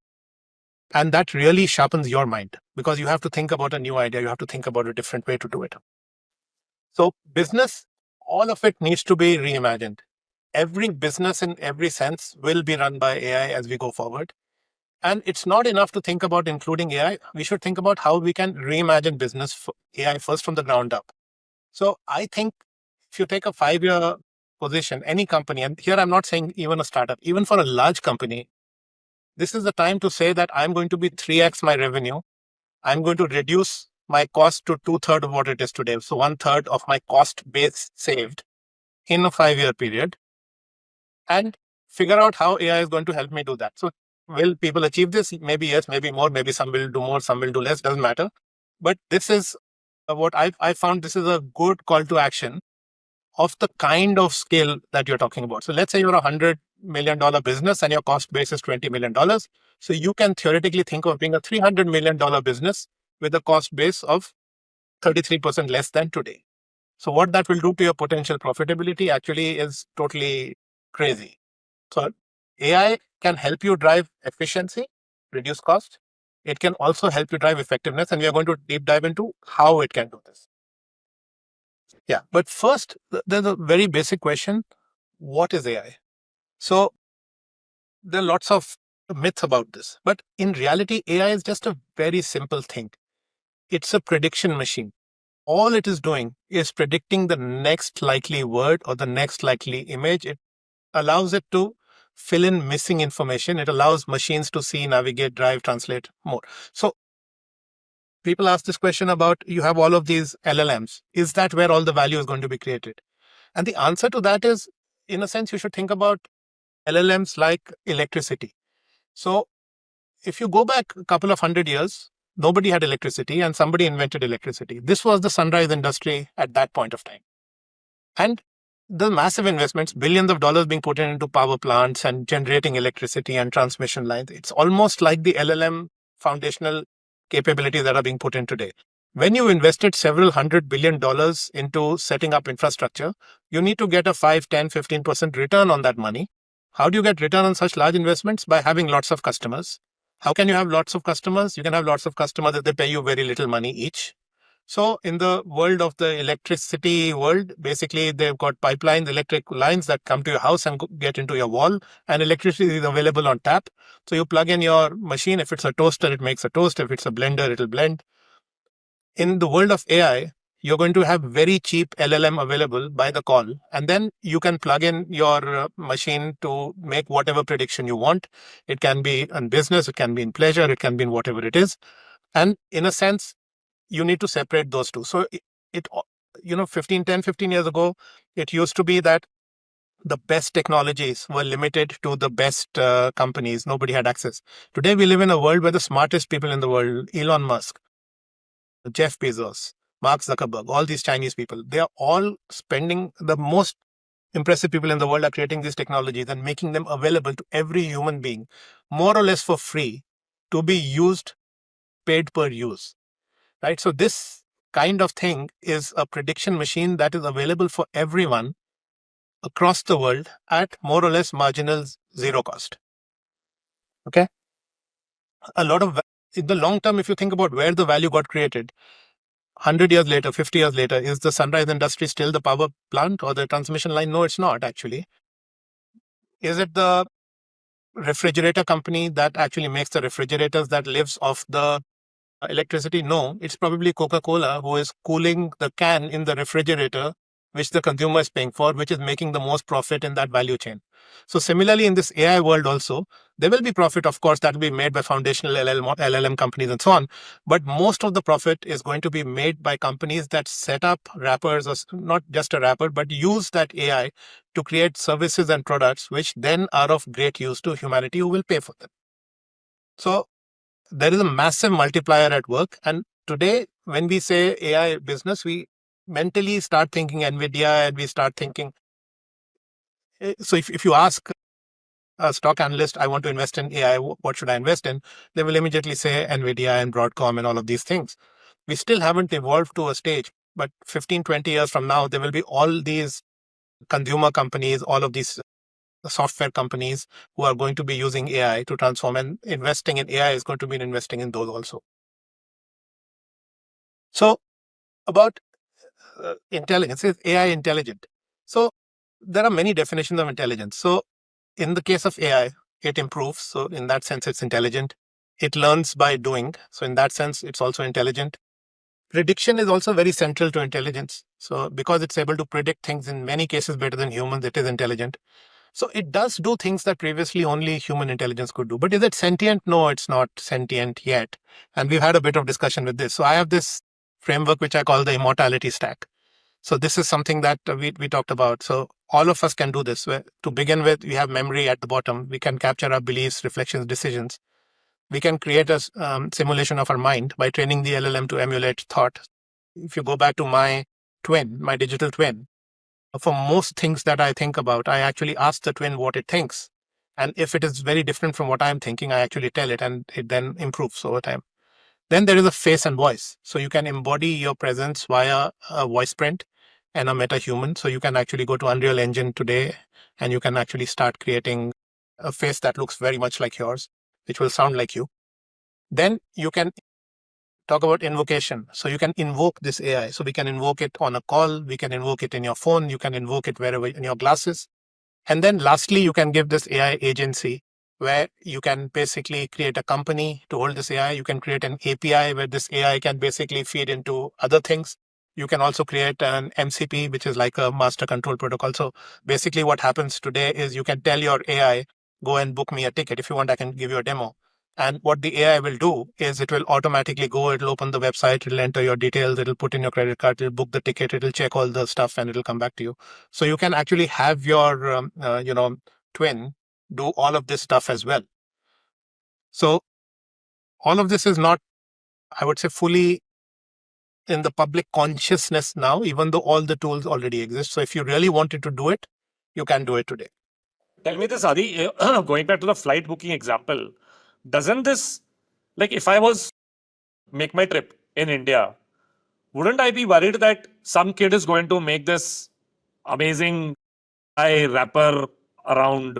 And that really sharpens your mind, because you have to think about a new idea. You have to think about a different way to do it. So business, all of it needs to be reimagined. Every business in every sense will be run by AI as we go forward. And it's not enough to think about including AI. We should think about how we can reimagine business for AI first from the ground up. So I think if you take a 5-year position, any company, and here I'm not saying even a startup, even for a large company, this is the time to say that I'm going to be 3x my revenue. I'm going to reduce my cost to 2/3 of what it is today. So 1/3 of my cost base saved in a 5-year period, and figure out how AI is going to help me do that. So will people achieve this? Maybe yes, maybe more, maybe some will do more, some will do less, doesn't matter. But this is what I found, this is a good call to action of the kind of scale that you're talking about. So let's say you're a $100 million business and your cost base is $20 million. So you can theoretically think of being a $300 million business with a cost base of 33% less than today. So what that will do to your potential profitability actually is totally crazy. So AI can help you drive efficiency, reduce cost. It can also help you drive effectiveness. And we are going to deep dive into how it can do this. Yeah. But first, there's a very basic question. What is AI? So there are lots of myths about this. But in reality, AI is just a very simple thing. It's a prediction machine. All it is doing is predicting the next likely word or the next likely image. It allows it to fill in missing information. It allows machines to see, navigate, drive, translate more. So people ask this question about, you have all of these LLMs. Is that where all the value is going to be created? And the answer to that is, in a sense, you should think about LLMs like electricity. So if you go back a couple of 100 years, nobody had electricity and somebody invented electricity. This was the sunrise industry at that point of time. And the massive investments, billions of dollars being put into power plants and generating electricity and transmission lines. It's almost like the LLM foundational capabilities that are being put in today. When you invested several $100 billion into setting up infrastructure, you need to get a 5, 10, 15% return on that money. How do you get return on such large investments? By having lots of customers. How can you have lots of customers? You can have lots of customers if they pay you very little money each. So in the world of the electricity world, basically they've got pipelines, electric lines that come to your house and get into your wall, and electricity is available on tap. So you plug in your machine. If it's a toaster, it makes a toast. If it's a blender, it'll blend. In the world of AI, you're going to have very cheap LLM available by the call. And then you can plug in your machine to make whatever prediction you want. It can be in business, it can be in pleasure, it can be in whatever it is. And in a sense, you need to separate those two. So it 15 years ago, it used to be that the best technologies were limited to the best companies. Nobody had access. Today, we live in a world where the smartest people in the world, Elon Musk, Jeff Bezos, Mark Zuckerberg, all these Chinese people, they are all spending, the most impressive people in the world are creating these technologies and making them available to every human being, more or less for free, to be used, paid per use. Right? So this kind of thing is a prediction machine that is available for everyone across the world at more or less marginal zero cost. Okay. A lot of, in the long term, if you think about where the value got created, 100 years later, 50 years later, is the sunrise industry still the power plant or the transmission line? No, it's not actually. Is it the refrigerator company that actually makes the refrigerators that lives off the electricity? No, it's probably Coca-Cola who is cooling the can in the refrigerator, which the consumer is paying for, which is making the most profit in that value chain. So similarly, in this AI world also, there will be profit, of course, that will be made by foundational LLM companies and so on. But most of the profit is going to be made by companies that set up wrappers, or not just a wrapper, but use that AI to create services and products, which then are of great use to humanity who will pay for them. So there is a massive multiplier at work. And today, when we say AI business, we mentally start thinking NVIDIA and we start thinking. So if you ask a stock analyst, I want to invest in AI, what should I invest in? They will immediately say NVIDIA and Broadcom and all of these things. We still haven't evolved to a stage, but 15, 20 years from now, there will be all these consumer companies, all of these software companies who are going to be using AI to transform, and investing in AI is going to mean investing in those also. So about intelligence, is AI intelligent? So there are many definitions of intelligence. So in the case of AI, it improves. So in that sense, it's intelligent. It learns by doing. So in that sense, it's also intelligent. Prediction is also very central to intelligence. So because it's able to predict things in many cases better than humans, it is intelligent. So it does do things that previously only human intelligence could do. But is it sentient? No, it's not sentient yet. And we've had a bit of discussion with this. So I have this framework which I call the immortality stack. So this is something that we talked about. So all of us can do this. To begin with, we have memory at the bottom. We can capture our beliefs, reflections, decisions. We can create a simulation of our mind by training the LLM to emulate thought. If you go back to my twin, my digital twin, for most things that I think about, I actually ask the twin what it thinks. And if it is very different from what I'm thinking, I actually tell it, and it then improves over time. Then there is a face and voice. So you can embody your presence via a voice print and a meta-human. So you can actually go to Unreal Engine today and you can actually start creating a face that looks very much like yours, which will sound like you. Then you can talk about invocation. So you can invoke this AI. So we can invoke it on a call. We can invoke it in your phone. You can invoke it wherever in your glasses. And then lastly, you can give this AI agency where you can basically create a company to hold this AI. You can create an API where this AI can basically feed into other things. You can also create an MCP, which is like a master control protocol. So basically what happens today is you can tell your AI, go and book me a ticket. If you want, I can give you a demo. And what the AI will do is it will automatically go, it'll open the website, it'll enter your details, it'll put in your credit card, it'll book the ticket, it'll check all the stuff, and it'll come back to you. So you can actually have your, twin do all of this stuff as well. So all of this is not, I would say, fully in the public consciousness now, even though all the tools already exist. So if you really wanted to do it, you can do it today. Tell me this, Adi, going back to the flight booking example, doesn't this, like if I was make my trip in India, wouldn't I be worried that some kid is going to make this amazing wrapper around,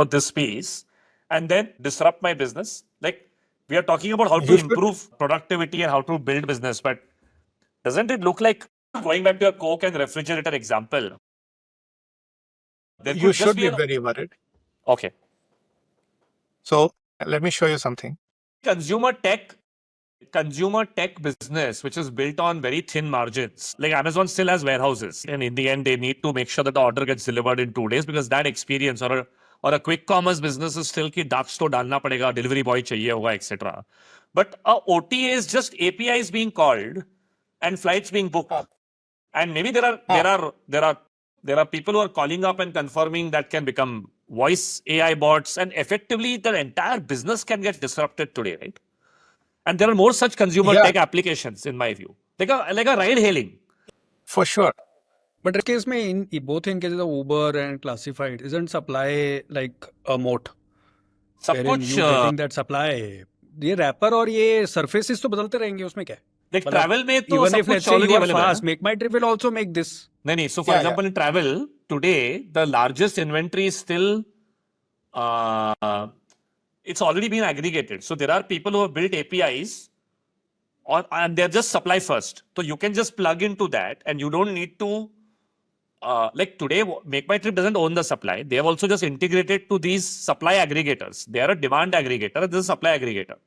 this piece and then disrupt my business? Like we are talking about how to You should. improve productivity and how to build business, but doesn't it look like, going back to your Coke and refrigerator example, there You could just should be be an very worried. okay So let me show you something. consumer tech consumer tech business, which is built on very thin margins. Like Amazon still has warehouses, and in the end, they need to make sure that the order gets delivered in 2 days because that experience, or a quick commerce business is still ki dark store dalna padega, delivery boy chahiye hoga, etc. But a OTA is just APIs being called and flights being booked. And maybe there are people who are calling up and confirming that can become voice AI bots, and effectively the entire business can get disrupted today, right? And there are more such consumer tech applications, in my view, like a ride hailing. For sure. But in case in both in cases of Uber and classified, isn't supply like a moat? सब Wherein कुछ you getting that supply, ये wrapper और ये surfaces तो बदलते रहेंगे, उसमें क्या है? like मतलब travel में तो even सब if let's कुछ say already you are available है. fast, Make My Trip will also make this. नहीं, so for example in travel today the largest inventory is still it's already been aggregated. So there are people who have built APIs and they're just supply first. So you can just plug into that and you don't need to like today, Make My Trip doesn't own the supply. They have also just integrated to these supply aggregators. They are a demand aggregator and this is a supply aggregator.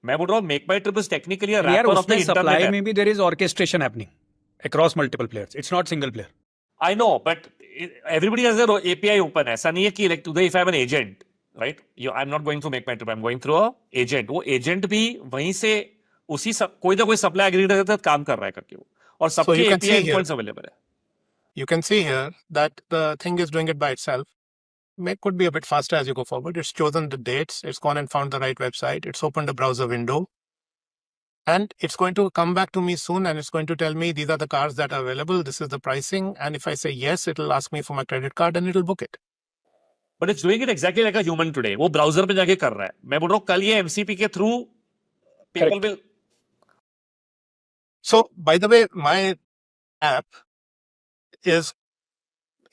मैं बोल रहा हूँ Make My Trip is technically a wrapper of the internet. Supply maybe there is orchestration happening across multiple players. It's not single player. I know, but everybody has their API open. ऐसा नहीं है कि like today if I have an agent, right? I'm not going through Make My Trip. I'm going through a agent. वो agent भी वहीं से उसी कोई ना कोई supply aggregator के साथ काम कर रहा है करके वो, और सबके API endpoints available है. You can see here that the thing is doing it by itself. It could be a bit faster as you go forward. It's chosen the dates. It's gone and found the right website. It's opened a browser window. And it's going to come back to me soon and it's going to tell me these are the cars that are available. This is the pricing. And if I say yes, it'll ask me for my credit card and it'll book it. But it's doing it exactly like a human today. वो browser पे जाके कर रहा है. मैं बोल रहा हूँ कल ये MCP के through people will. So, by the way, my app is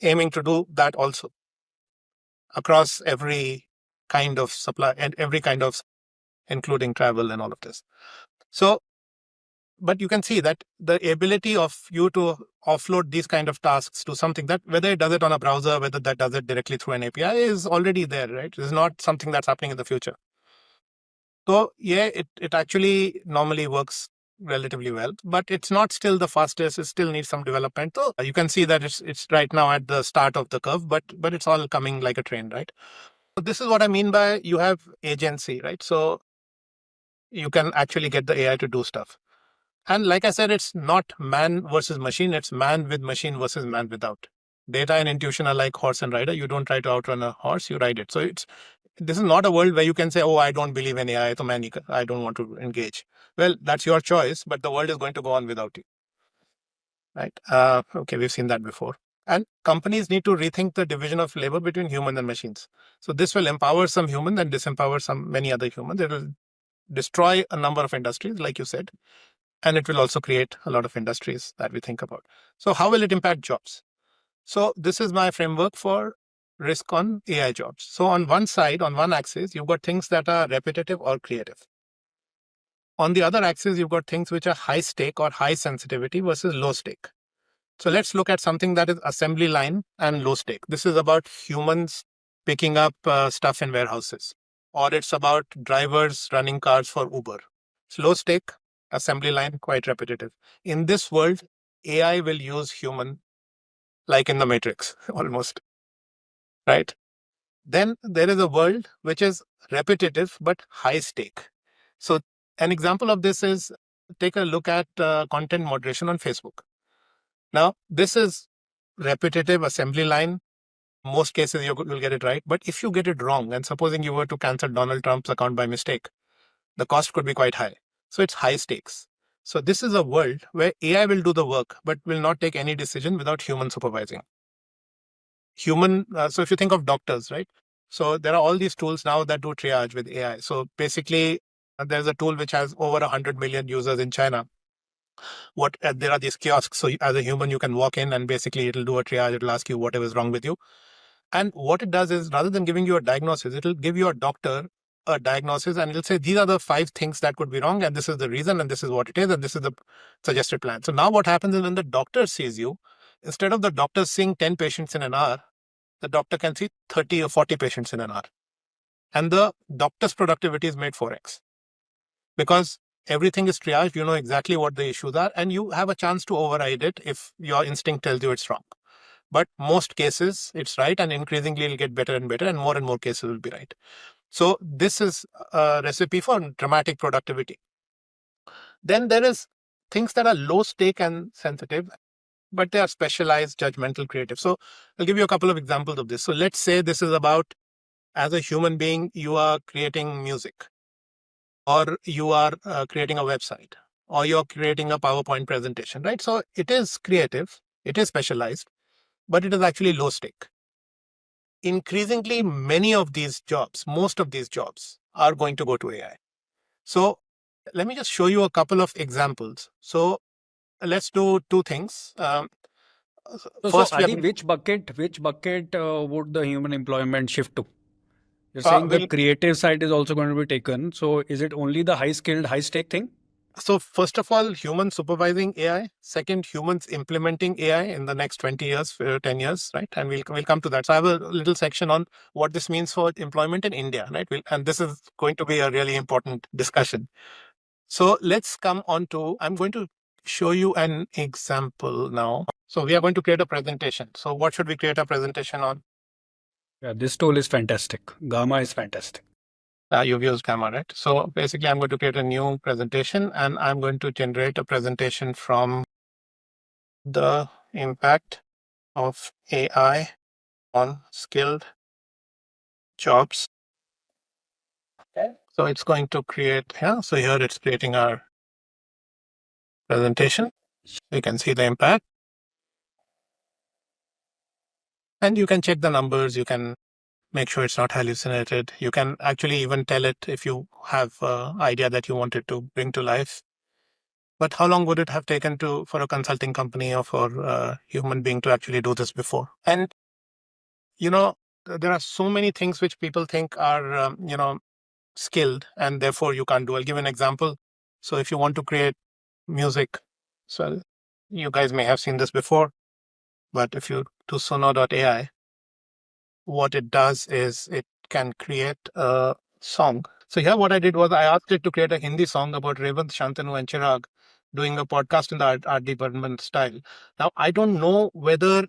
aiming to do that also across every kind of supply and every kind of, including travel and all of this. So, but you can see that the ability of you to offload these kind of tasks to something that whether it does it on a browser, whether that does it directly through an API is already there, right? It's not something that's happening in the future. So yeah, it actually normally works relatively well, but it's not still the fastest. It still needs some development. So you can see that it's right now at the start of the curve, but it's all coming like a train, right? So this is what I mean by you have agency, right? So you can actually get the AI to do stuff. And like I said, it's not man versus machine. It's man with machine versus man without. Data and intuition are like horse and rider. You don't try to outrun a horse, you ride it. So this is not a world where you can say, oh, I don't believe in AI, I don't want to engage. Well, that's your choice, but the world is going to go on without you. Right? Okay, we've seen that before. And companies need to rethink the division of labor between human and machines. So this will empower some humans and disempower many other humans. It will destroy a number of industries, like you said. And it will also create a lot of industries that we think about. So how will it impact jobs? So this is my framework for risk on AI jobs. So on one side, on one axis, you've got things that are repetitive or creative. On the other axis, you've got things which are high stake or high sensitivity versus low stake. So let's look at something that is assembly line and low stake. This is about humans picking up stuff in warehouses, or it's about drivers running cars for Uber. It's low stake, assembly line, quite repetitive. In this world, AI will use human like in the Matrix, almost. Right? Then there is a world which is repetitive but high stake. So an example of this is take a look at content moderation on Facebook. Now, this is repetitive assembly line. Most cases you will get it right. But if you get it wrong, and supposing you were to cancel Donald Trump's account by mistake, the cost could be quite high. So it's high stakes. So this is a world where AI will do the work, but will not take any decision without human supervising. So if you think of doctors, right? So there are all these tools now that do triage with AI. So basically, there's a tool which has over 100 million users in China. There are these kiosks. So as a human, you can walk in and basically it'll do a triage. It'll ask you whatever is wrong with you. And what it does is rather than giving you a diagnosis, it'll give you a doctor a diagnosis and it'll say, these are the 5 things that could be wrong. And this is the reason. And this is what it is. And this is the suggested plan. So now what happens is when the doctor sees you, instead of the doctor seeing 10 patients in an hour, the doctor can see 30 or 40 patients in an hour. And the doctor's productivity is made 4x. Because everything is triaged. You know exactly what the issues are, and you have a chance to override it if your instinct tells you it's wrong. But most cases, it's right, and increasingly it'll get better and better, and more cases will be right. So this is a recipe for dramatic productivity. Then there is things that are low stake and sensitive, but they are specialized, judgmental, creative. So I'll give you a couple of examples of this. So let's say this is about, as a human being, you are creating music, or you are creating a website, or you're creating a PowerPoint presentation, right? So it is creative, it is specialized, but it is actually low stake. Increasingly, many of these jobs, most of these jobs are going to go to AI. So let me just show you a couple of examples. So let's do two things. So Adi, which bucket would the human employment shift to? You're saying the creative side is also going to be taken. So is it only the high skilled, high stake thing? So first of all, humans supervising AI. Second, humans implementing AI in the next 20 years, 10 years, right? And we'll come to that. So I have a little section on what this means for employment in India, right? And this is going to be a really important discussion. So let's come on to, I'm going to show you an example now. So we are going to create a presentation. So what should we create a presentation on? Yeah, this tool is fantastic. Gamma is fantastic. You've used Gamma, right? So basically, I'm going to create a new presentation, and I'm going to generate a presentation from the impact of AI on skilled jobs. Okay. So it's going to create, so here it's creating our presentation. You can see the impact. And you can check the numbers. You can make sure it's not hallucinated. You can actually even tell it if you have an idea that you wanted to bring to life. But how long would it have taken for a consulting company or for a human being to actually do this before? And, there are so many things which people think are, skilled, and therefore you can't do. I'll give an example. So if you want to create music, so you guys may have seen this before, but if you do Sono.ai, what it does is it can create a song. So here what I did was I asked it to create a Hindi song about Revant, Shantanu and Chirag doing a podcast in the art department style. Now, I don't know whether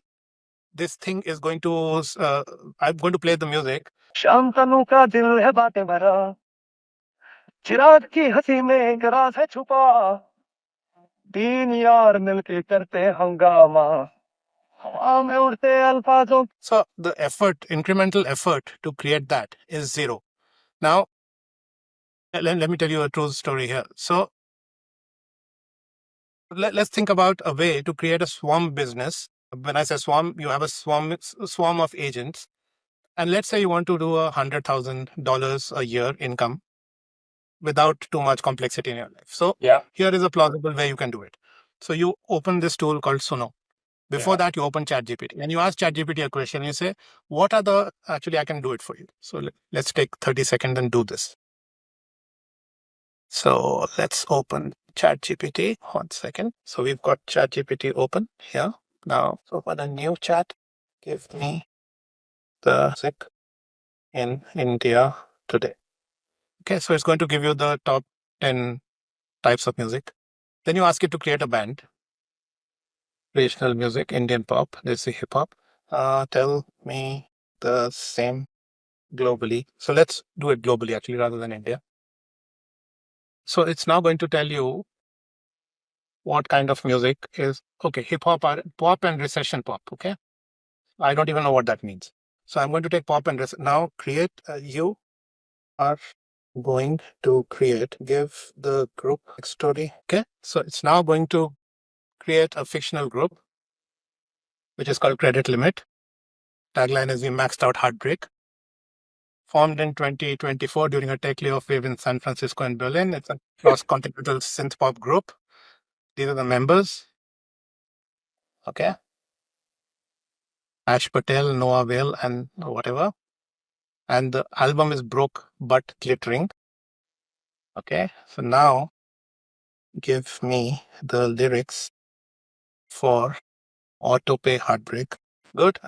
this thing is going to, I'm going to play the music. Shantanu ka dil hai baatein bhara, Chirag ki hasi mein ek raaz hai chupa, teen yaar milke karte hangama. So the incremental effort to create that is zero. Now, let me tell you a true story here. So let's think about a way to create a swarm business. When I say swarm, you have a swarm of agents. And let's say you want to do $100,000 a year income without too much complexity in your life. So here is a plausible way you can do it. So you open this tool called Suno. Before that, you open ChatGPT and you ask ChatGPT a question. You say, actually, I can do it for you. So let's take 30 seconds and do this. So let's open ChatGPT. 1 second. So we've got ChatGPT open here. Now, open a new chat. Give me the music in India today. Okay, so it's going to give you the top 10 types of music. Then you ask it to create a band. Regional music, Indian pop, let's say hip hop. Tell me the same globally. So let's do it globally actually rather than India. So it's now going to tell you what kind of music is, okay, hip hop, pop and recession pop, okay? I don't even know what that means. So I'm going to take pop and now create, you are going to give the group story, okay? So it's now going to create a fictional group, which is called Credit Limit. Tagline is we maxed out heartbreak. Formed in 2024 during a tech layoff wave in San Francisco and Berlin. It's a cross-continental synth pop group. These are the members. Okay. Ash Patel, Noah Vale, and whatever. And the album is Broke But Glittering. Okay. So now give me the lyrics for Autopay Heartbreak. Good.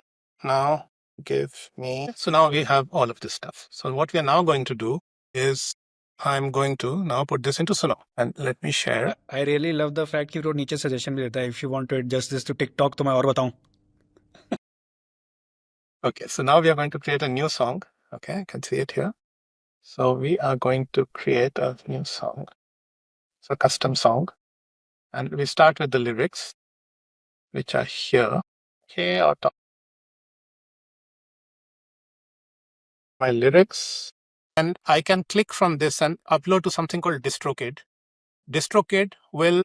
Now give me. So now we have all of this stuff. So what we are now going to do is I'm going to now put this into Suno and let me share. I really love the fact you wrote नीचे suggestion भी देता है. If you want to adjust this to TikTok, तो मैं और बताऊं. Okay, so now we are going to create a new song. Okay, you can see it here. So we are going to create a new song. It's a custom song. And we start with the lyrics, which are here. Here or top. My lyrics. And I can click from this and upload to something called DistroKid. DistroKid will,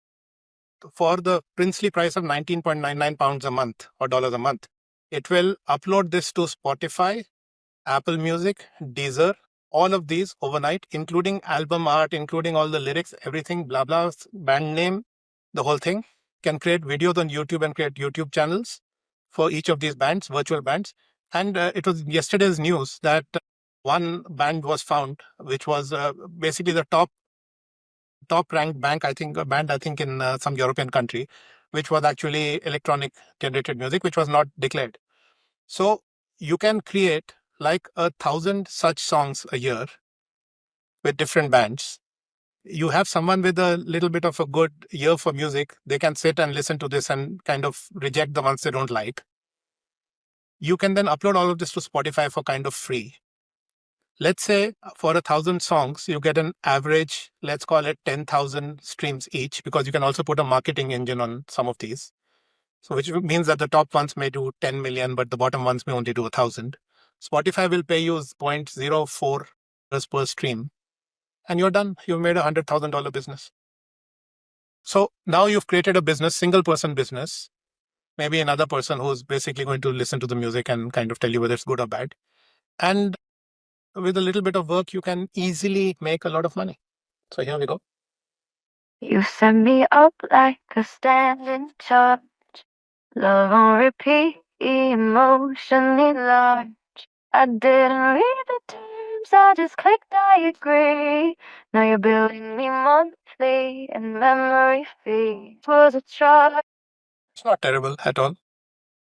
for the princely price of 19.99 pounds a month or dollars a month, it will upload this to Spotify, Apple Music, Deezer, all of these overnight, including album art, including all the lyrics, everything, blah, blah, band name, the whole thing. Can create videos on YouTube and create YouTube channels for each of these bands, virtual bands. And it was yesterday's news that one band was found, which was basically the top ranked band, I think in some European country, which was actually electronic generated music, which was not declared. So you can create like 1,000 such songs a year with different bands. You have someone with a little bit of a good ear for music, they can sit and listen to this and kind of reject the ones they don't like. You can then upload all of this to Spotify for kind of free. Let's say for 1,000 songs, you get an average, let's call it 10,000 streams each, because you can also put a marketing engine on some of these. So which means that the top ones may do 10 million, but the bottom ones may only do 1,000. Spotify will pay you $0.04 per stream. And you're done. You've made $100,000 business. So now you've created a business, single person business, maybe another person who's basically going to listen to the music and kind of tell you whether it's good or bad. And with a little bit of work, you can easily make a lot of money. So here we go. You set me up like a standing charge. Love on repeat, emotionally large. I didn't read the terms, I just clicked I agree. Now you're billing me monthly and memory fee was a charge. It's not terrible at all.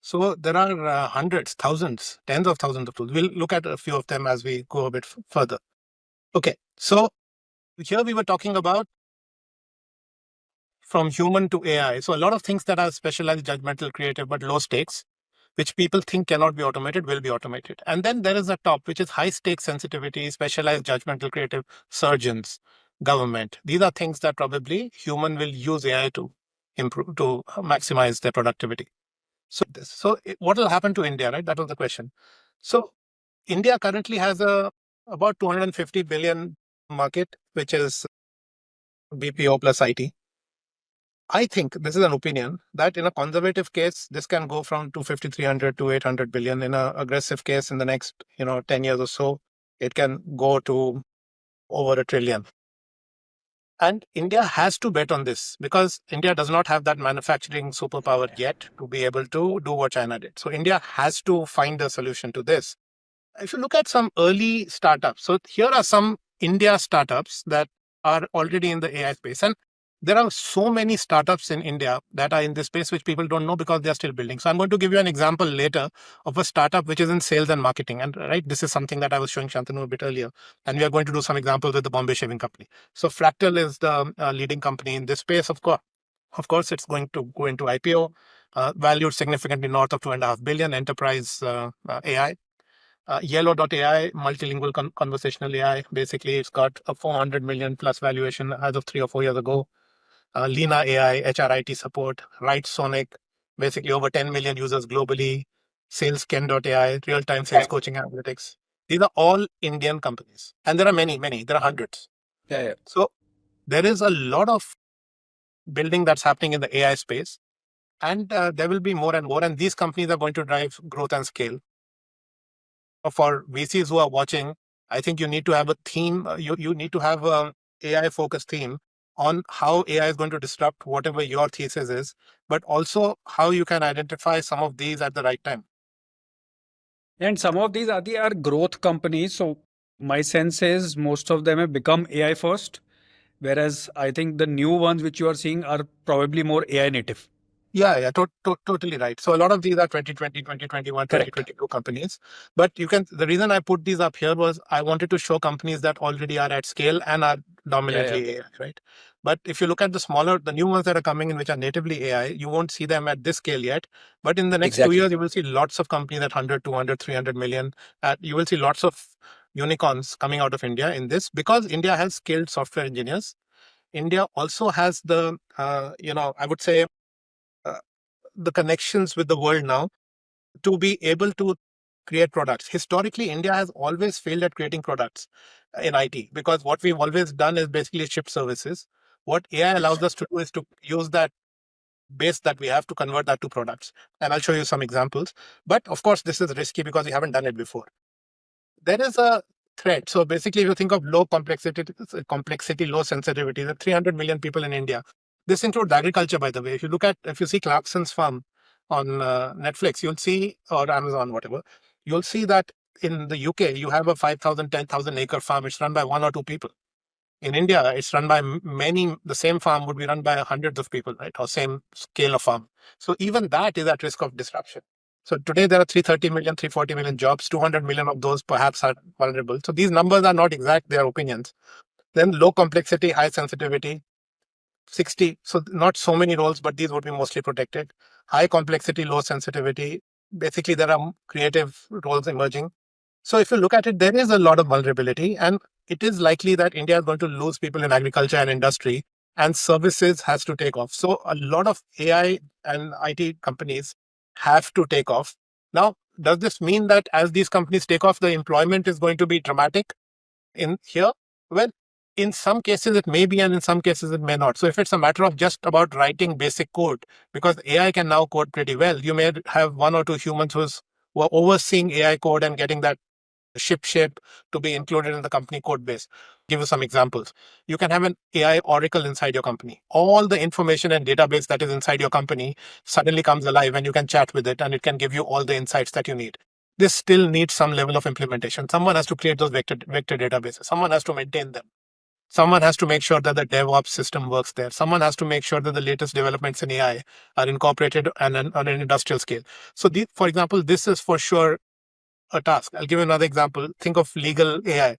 So there are hundreds, thousands, tens of thousands of tools. We'll look at a few of them as we go a bit further. Okay, so here we were talking about from human to AI. So a lot of things that are specialized, judgmental, creative, but low stakes, which people think cannot be automated, will be automated. And then there is a top, which is high stakes sensitivity, specialized, judgmental, creative, surgeons, government. These are things that probably human will use AI to improve, to maximize their productivity. So what will happen to India, right? That was the question. So India currently has about 250 billion market, which is BPO plus IT. I think, this is an opinion, that in a conservative case, this can go from 250, 300 to 800 billion. In an aggressive case, in the next 10 years or so, it can go to over $1 trillion. And India has to bet on this because India does not have that manufacturing superpower yet to be able to do what China did. So India has to find a solution to this. If you look at some early startups, so here are some India startups that are already in the AI space. And there are so many startups in India that are in this space which people don't know because they're still building. So I'm going to give you an example later of a startup which is in sales and marketing. And right, this is something that I was showing Shantanu a bit earlier. And we are going to do some examples with the Bombay Shaving Company. So Fractal is the leading company in this space, of course. Of course, it's going to go into IPO, valued significantly north of 2.5 billion, enterprise AI. Yellow.ai, multilingual conversational AI. Basically, it's got a 400 million plus valuation as of 3 or 4 years ago. Lena AI, HRIT support, Right Sonic, basically over 10 million users globally. SalesKen.ai, real-time sales coaching analytics. These are all Indian companies. And there are many, there are hundreds. Yeah. So there is a lot of building that's happening in the AI space. And there will be more and more. And these companies are going to drive growth and scale. For VCs who are watching, I think you need to have a theme. You need to have a AI focused theme on how AI is going to disrupt whatever your thesis is, but also how you can identify some of these at the right time. And some of these are growth companies. So my sense is most of them have become AI first, whereas I think the new ones which you are seeing are probably more AI native. Yeah, totally right. So a lot of these are 2020, 2021, Correct. 2022 companies. But the reason I put these up here was I wanted to show companies that already are at scale and are dominantly AI, right? But if you look at the new ones that are coming in, which are natively AI, you won't see them at this scale yet. But in the next 2 years, you will see lots of companies at 100, 200, 300 million. You will see lots of unicorns coming out of India in this because India has skilled software engineers. India also has I would say, uh, the connections with the world now to be able to create products. Historically, India has always failed at creating products in IT because what we've always done is basically ship services. What AI allows us to do is to use that base that we have to convert that to products. And I'll show you some examples. But of course, this is risky because we haven't done it before. There is a threat. So basically, if you think of low complexity, low sensitivity, there are 300 million people in India. This includes agriculture, by the way. If you see Clarkson's Farm on Netflix, you'll see, or Amazon, whatever, you'll see that in the UK, you have a 5,000, 10,000 acre farm. It's run by one or two people. In India, it's run by many. The same farm would be run by hundreds of people, right? Or same scale of farm. So even that is at risk of disruption. So today there are 330 million, 340 million jobs. 200 million of those perhaps are vulnerable. So these numbers are not exact; they are opinions. Then low complexity, high sensitivity, 60. So not so many roles, but these would be mostly protected. High complexity, low sensitivity. Basically, there are creative roles emerging. So if you look at it, there is a lot of vulnerability, and it is likely that India is going to lose people in agriculture and industry, and services has to take off. So a lot of AI and IT companies have to take off. Now, does this mean that as these companies take off, the employment is going to be dramatic in here? Well, in some cases it may be, and in some cases it may not. So if it's a matter of just about writing basic code, because AI can now code pretty well, you may have one or two humans who are overseeing AI code and getting that ship shape to be included in the company code base. Give you some examples. You can have an AI Oracle inside your company. All the information and database that is inside your company suddenly comes alive and you can chat with it and it can give you all the insights that you need. This still needs some level of implementation. Someone has to create those vector databases. Someone has to maintain them. Someone has to make sure that the DevOps system works there. Someone has to make sure that the latest developments in AI are incorporated on an industrial scale. So, for example, this is for sure a task. I'll give you another example. Think of legal AI.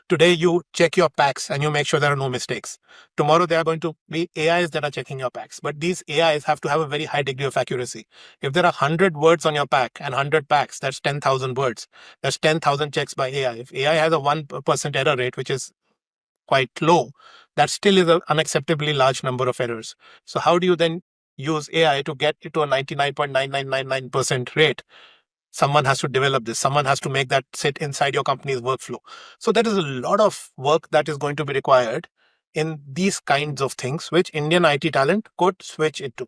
Today, you check your packs and you make sure there are no mistakes. Tomorrow, there are going to be AIs that are checking your packs. But these AIs have to have a very high degree of accuracy. If there are 100 words on your pack and 100 packs, that's 10,000 words. That's 10,000 checks by AI. If AI has a 1% error rate, which is quite low, that still is an unacceptably large number of errors. So how do you then use AI to get it to a 99.9999% rate? Someone has to develop this. Someone has to make that sit inside your company's workflow. So there is a lot of work that is going to be required in these kinds of things, which Indian IT talent could switch into.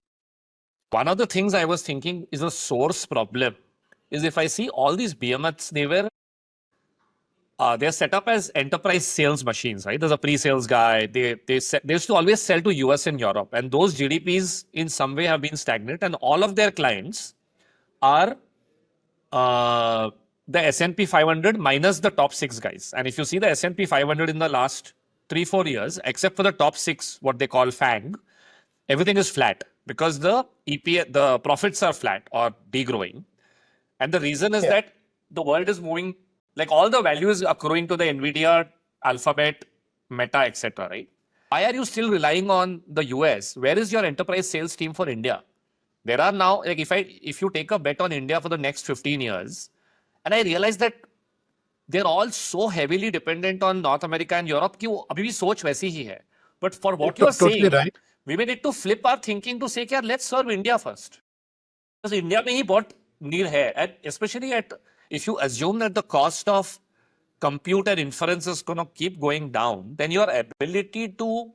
One of the things I was thinking is a source problem. Is if I see all these behemoths, they're set up as enterprise sales machines, right? There's a pre-sales guy. They used to always sell to US and Europe, and those GDPs in some way have been stagnant, and all of their clients are the S&P 500 minus the top 6 guys. And if you see the S&P 500 in the last 3-4 years, except for the top 6, what they call FANG, everything is flat because the the profits are flat or degrowing. And the reason is that the world is moving, like all the values are accruing to the Nvidia, Alphabet, Meta, etc. Right? Why are you still relying on the US? Where is your enterprise sales team for India? There are now, like if you take a bet on India for the next 15 years, and I realize that they're all so heavily dependent on North America and Europe कि वो अभी भी सोच वैसी ही है. But for what you are Totally saying, right. we may need to flip our thinking to say, let's serve India first. Because India में ही बहुत need है. And especially if you assume that the cost of compute and inference is going to keep going down, then your ability to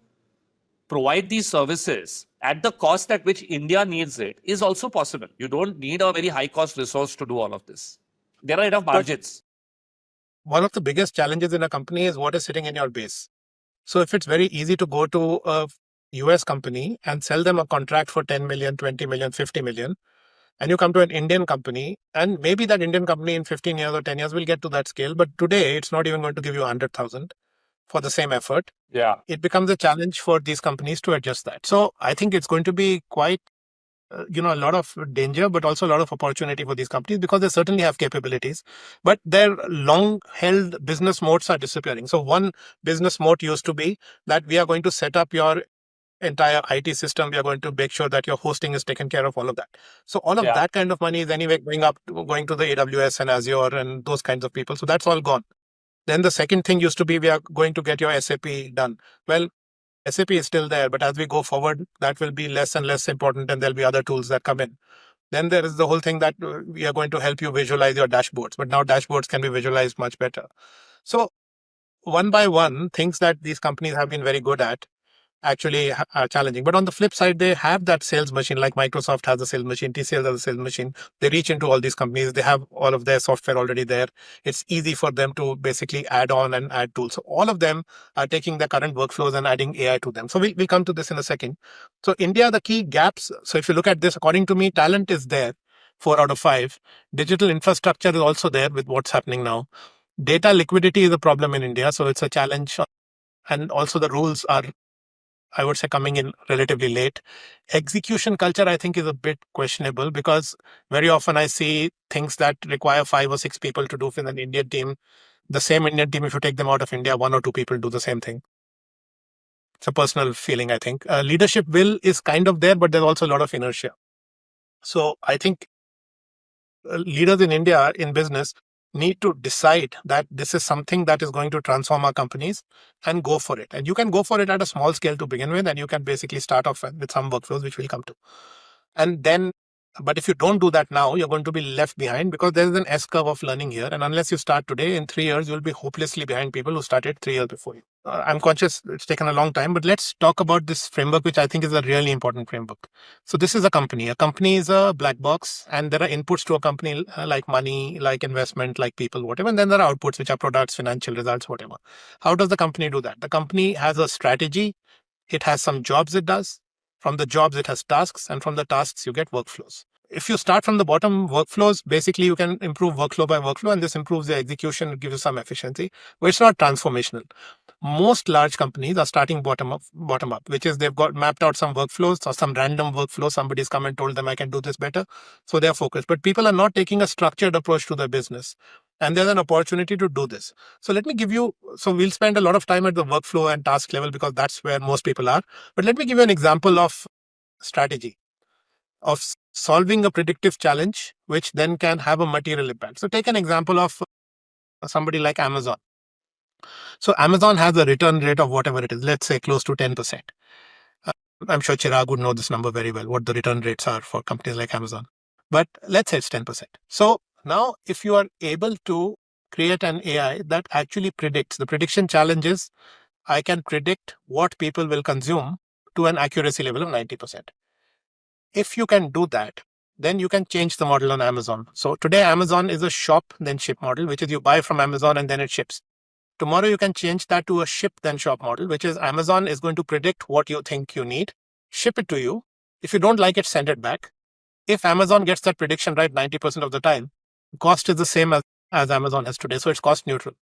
provide these services at the cost at which India needs it is also possible. You don't need a very high cost resource to do all of this. There are enough margins. One of the biggest challenges in a company is what is sitting in your base. So if it's very easy to go to a US company and sell them a contract for 10 million, 20 million, 50 million, and you come to an Indian company, and maybe that Indian company in 15 years or 10 years will get to that scale, but today it's not even going to give you 100,000 for the same effort. Yeah. It becomes a challenge for these companies to adjust that. So I think it's going to be quite a lot of danger, but also a lot of opportunity for these companies because they certainly have capabilities, but their long-held business moats are disappearing. So one business moat used to be that we are going to set up your entire IT system. We are going to make sure that your hosting is taken care of, all of that. So all of that kind of money is anyway going to the AWS and Azure and those kinds of people. So that's all gone. Then the second thing used to be we are going to get your SAP done. Well, SAP is still there, but as we go forward, that will be less and less important, and there'll be other tools that come in. Then there is the whole thing that we are going to help you visualize your dashboards, but now dashboards can be visualized much better. So one by one, things that these companies have been very good at actually are challenging. But on the flip side, they have that sales machine, like Microsoft has a sales machine, TCS has a sales machine. They reach into all these companies. They have all of their software already there. It's easy for them to basically add on and add tools. So all of them are taking their current workflows and adding AI to them. So we'll come to this in a second. So India, the key gaps. So if you look at this, according to me, talent is there, 4 out of 5. Digital infrastructure is also there with what's happening now. Data liquidity is a problem in India. So it's a challenge. And also the rules are, I would say, coming in relatively late. Execution culture, I think, is a bit questionable because very often I see things that require 5 or 6 people to do with an Indian team. The same Indian team, if you take them out of India, 1 or 2 people do the same thing. It's a personal feeling, I think. Leadership will is kind of there, but there's also a lot of inertia. So I think leaders in India in business need to decide that this is something that is going to transform our companies and go for it. And you can go for it at a small scale to begin with, and you can basically start off with some workflows, which we'll come to. And then, but if you don't do that now, you're going to be left behind because there's an S curve of learning here. And unless you start today, in 3 years, you'll be hopelessly behind people who started 3 years before you. I'm conscious it's taken a long time, but let's talk about this framework, which I think is a really important framework. So this is a company. A company is a black box, and there are inputs to a company like money, like investment, like people, whatever. And then there are outputs, which are products, financial results, whatever. How does the company do that? The company has a strategy. It has some jobs it does. From the jobs, it has tasks. And from the tasks, you get workflows. If you start from the bottom, workflows, basically you can improve workflow by workflow, and this improves the execution, it gives you some efficiency, but it's not transformational. Most large companies are starting bottom up, which is they've got mapped out some workflows or some random workflow. Somebody's come and told them I can do this better. So they're focused, but people are not taking a structured approach to their business. And there's an opportunity to do this. So let me give you, so we'll spend a lot of time at the workflow and task level because that's where most people are. But let me give you an example of strategy, of solving a predictive challenge, which then can have a material impact. So take an example of somebody like Amazon. So Amazon has a return rate of whatever it is, let's say close to 10%. I'm sure Chirag would know this number very well, what the return rates are for companies like Amazon. But let's say it's 10%. So now if you are able to create an AI that actually predicts, the prediction challenge is I can predict what people will consume to an accuracy level of 90%. If you can do that, then you can change the model on Amazon. So today Amazon is a shop then ship model, which is you buy from Amazon and then it ships. Tomorrow, you can change that to a ship then shop model, which is Amazon is going to predict what you think you need, ship it to you. If you don't like it, send it back. If Amazon gets that prediction right 90% of the time, cost is the same as Amazon has today. So it's cost neutral.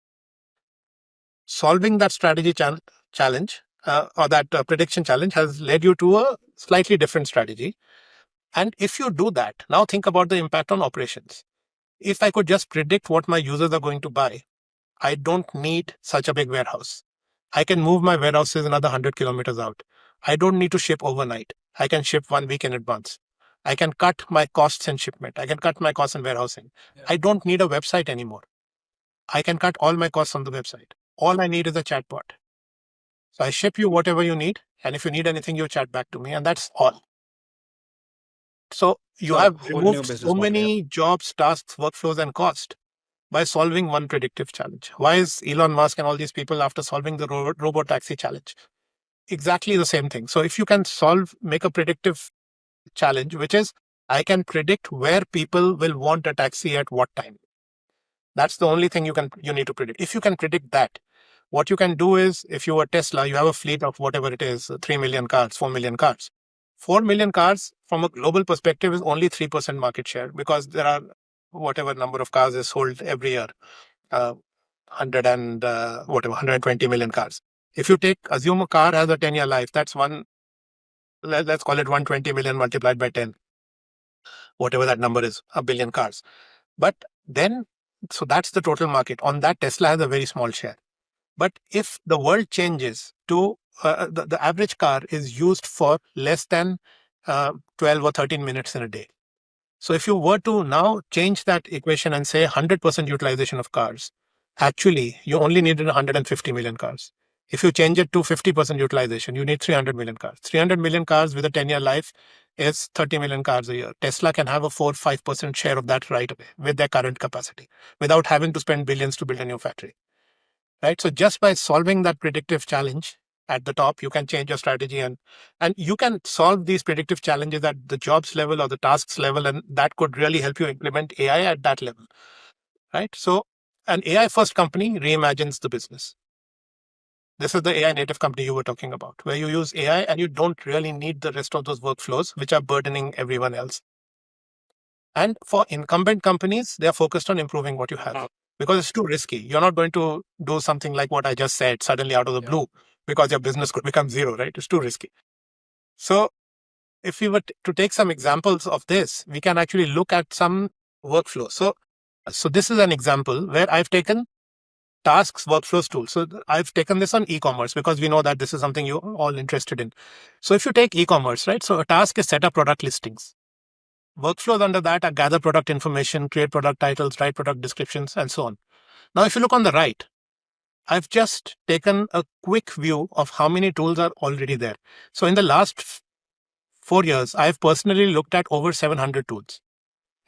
Solving that strategy challenge or that prediction challenge has led you to a slightly different strategy. And if you do that, now think about the impact on operations. If I could just predict what my users are going to buy, I don't need such a big warehouse. I can move my warehouses another 100 kilometers out. I don't need to ship overnight. I can ship 1 week in advance. I can cut my costs in shipment. I can cut my costs in warehousing. I don't need a website anymore. I can cut all my costs on the website. All I need is a chatbot. So I ship you whatever you need. And if you need anything, you chat back to me. And that's all. So you have removed so many jobs, tasks, workflows, and cost by solving one predictive challenge. Why is Elon Musk and all these people after solving the robot taxi challenge? Exactly the same thing. So if you can make a predictive challenge, which is I can predict where people will want a taxi at what time. That's the only thing you need to predict. If you can predict that, what you can do is, if you are Tesla, you have a fleet of whatever it is, 3 million cars, 4 million cars. 4 million cars from a global perspective is only 3% market share because there are whatever number of cars is sold every year, 100 and 120 million cars. If you assume a car has a 10-year life, that's let's call it 120 million multiplied by 10. whatever that number is, a billion cars. But then, so that's the total market. On that, Tesla has a very small share. But if the world changes to the average car is used for less than 12 or 13 minutes in a day. So if you were to now change that equation and say 100% utilization of cars, actually you only needed 150 million cars. If you change it to 50% utilization, you need 300 million cars. 300 million cars with a 10-year life is 30 million cars a year. Tesla can have a 4-5% share of that right away with their current capacity without having to spend billions to build a new factory. Right? So just by solving that predictive challenge at the top, you can change your strategy and you can solve these predictive challenges at the jobs level or the tasks level, and that could really help you implement AI at that level. Right? So an AI first company reimagines the business. This is the AI native company you were talking about, where you use AI and you don't really need the rest of those workflows, which are burdening everyone else. And for incumbent companies, they are focused on improving what you have because it's too risky. You're not going to do something like what I just said suddenly out of the blue because your business could become zero, right? It's too risky. So if we were to take some examples of this, we can actually look at some workflow. So this is an example where I've taken tasks, workflows tool. So I've taken this on e-commerce because we know that this is something you're all interested in. So if you take e-commerce, right? So a task is set up product listings. Workflows under that are gather product information, create product titles, write product descriptions, and so on. Now, if you look on the right, I've just taken a quick view of how many tools are already there. So in the last 4 years, I've personally looked at over 700 tools.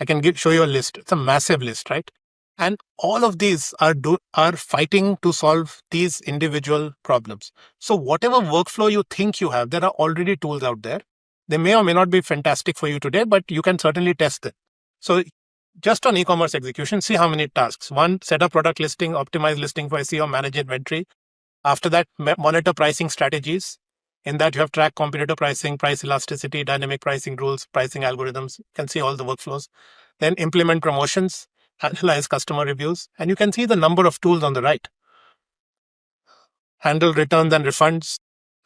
I can show you a list. It's a massive list, right? And all of these are fighting to solve these individual problems. So whatever workflow you think you have, there are already tools out there. They may or may not be fantastic for you today, but you can certainly test them. So just on e-commerce execution, see how many tasks. One, set up product listing, optimize listing for SEO, manage inventory. After that, monitor pricing strategies. In that, you have track competitor pricing, price elasticity, dynamic pricing rules, pricing algorithms. You can see all the workflows. Then implement promotions, analyze customer reviews, and you can see the number of tools on the right. Handle returns and refunds,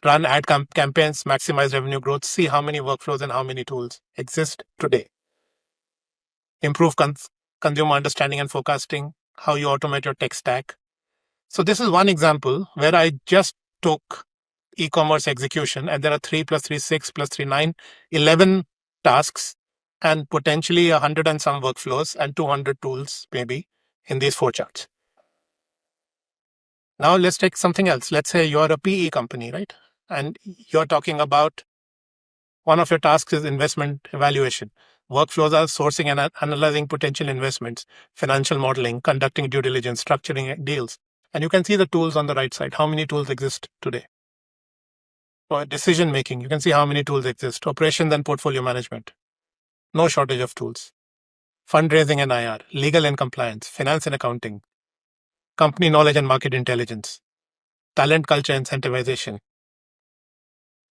run ad campaigns, maximize revenue growth, see how many workflows and how many tools exist today. Improve consumer understanding and forecasting, how you automate your tech stack. So this is one example where I just took e-commerce execution, and there are 3 plus 3, 6 plus 3, 9, 11 tasks and potentially 100 and some workflows and 200 tools maybe in these 4 charts. Now let's take something else. Let's say you're a PE company, right? And you're talking about one of your tasks is investment evaluation. Workflows are sourcing and analyzing potential investments, financial modeling, conducting due diligence, structuring deals. And you can see the tools on the right side. How many tools exist today? For decision making, you can see how many tools exist. Operations and portfolio management. No shortage of tools. Fundraising and IR, legal and compliance, finance and accounting, company knowledge and market intelligence, talent culture incentivization.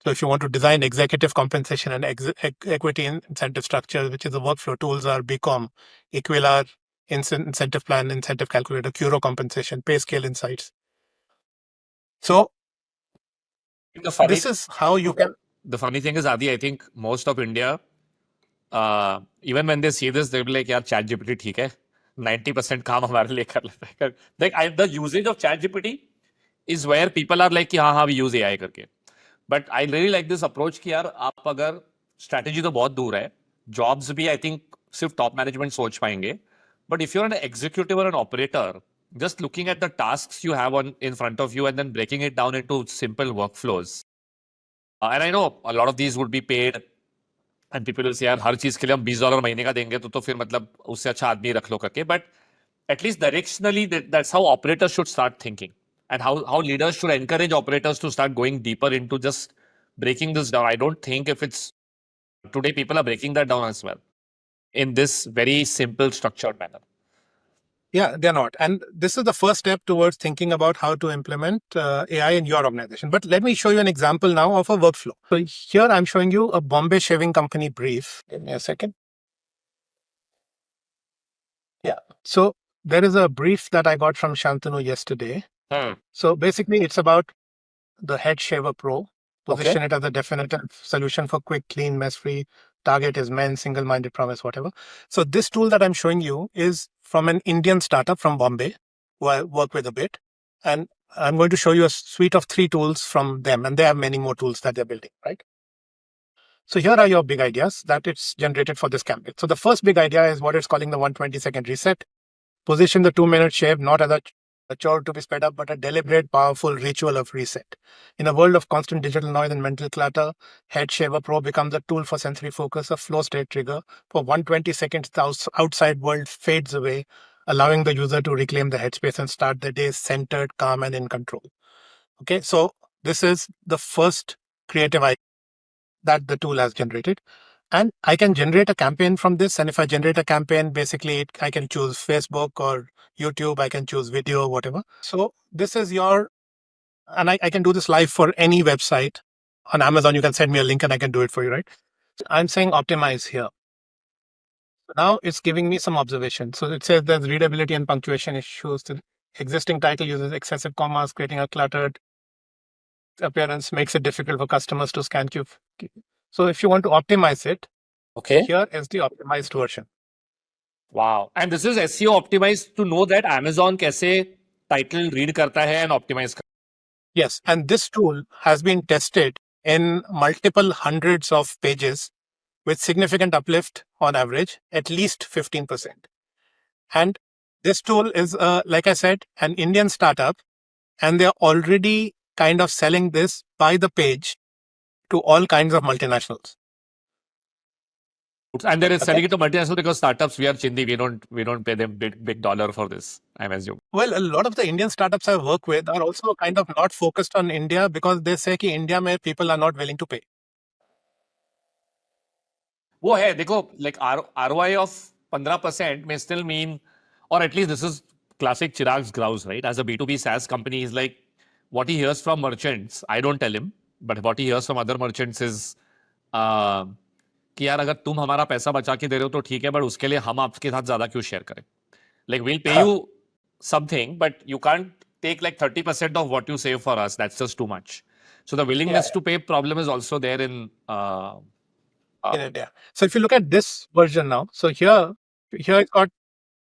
So if you want to design executive compensation and equity incentive structure, which is the workflow, tools are BCom, Equilar, incentive plan, incentive calculator, Curo compensation, pay scale insights. So this is how you can. The funny thing is, Adi, I think most of India, even when they see this, they'll be like, "Yeah, ChatGPT ठीक है, 90% काम हमारे लिए कर लेता है." Like the usage of ChatGPT is where people are like, "हाँ, we use AI करके." But I really like this approach कि यार आप अगर strategy तो बहुत दूर है, jobs भी I think सिर्फ top management सोच पाएंगे. But if you're an executive or an operator, just looking at the tasks you have in front of you and then breaking it down into simple workflows. And I know a lot of these would be paid. And people will say, यार हर चीज के लिए हम $20 महीने का देंगे तो फिर मतलब उससे अच्छा आदमी रख लो करके. But at least directionally, that's how operators should start thinking, and how leaders should encourage operators to start going deeper into just breaking this down. I don't think if it's today people are breaking that down as well in this very simple structured manner. Yeah, they're not. And this is the first step towards thinking about how to implement AI in your organization. But let me show you an example now of a workflow. So here I'm showing you a Bombay shaving company brief. Give me a second. Yeah. So there is a brief that I got from Shantanu yesterday. So basically it's about the Head Shaver Pro. position it as a definitive solution for quick, clean, mess-free. Target is men, single-minded promise, whatever. So this tool that I'm showing you is from an Indian startup from Bombay, who I work with a bit. And I'm going to show you a suite of 3 tools from them. And they have many more tools that they're building, right? So here are your big ideas that it's generated for this campaign. So the first big idea is what it's calling the 120-second reset. Position the 2-minute shave not as a chore to be sped up, but a deliberate, powerful ritual of reset. In a world of constant digital noise and mental clutter, Head Shaver Pro becomes a tool for sensory focus, a flow state trigger. For 120 seconds, the outside world fades away, allowing the user to reclaim the headspace and start the day centered, calm, and in control. Okay, so this is the first creative idea that the tool has generated. And I can generate a campaign from this. And if I generate a campaign, basically I can choose Facebook or YouTube. I can choose video, whatever. So this is and I can do this live for any website. On Amazon, you can send me a link and I can do it for you, right? So I'm saying optimize here. Now it's giving me some observations. So it says there's readability and punctuation issues. The existing title uses excessive commas, creating a cluttered appearance, makes it difficult for customers to scan queue. So if you want to optimize it, here is the optimized version. Wow. And this is SEO optimized to know that Amazon कैसे title read करता है and optimize करता है. Yes. And this tool has been tested in multiple hundreds of pages with significant uplift on average, at least 15%. And this tool is, like I said, an Indian startup, and they're already kind of selling this by the page to all kinds of multinationals. And they're selling it to multinational because startups, we are chindi, we don't pay them big dollar for this, I'm assuming. Well, a lot of the Indian startups I work with are also kind of not focused on India because they say कि India में people are not willing to pay. वो है, देखो, like ROI of 15% may still mean, or at least this is classic Chirag's grouse, right? As a B2B SaaS company, is like what he hears from merchants. I don't tell him, but what he hears from other merchants is कि यार अगर तुम हमारा पैसा बचा के दे रहे हो तो ठीक है, but उसके लिए हम आपके साथ ज्यादा क्यों शेयर करें? Like we'll pay you something, but you can't take like 30% of what you save for us. That's just too much. So the willingness to pay problem is also there in India. So if you look at this version now, so here it's got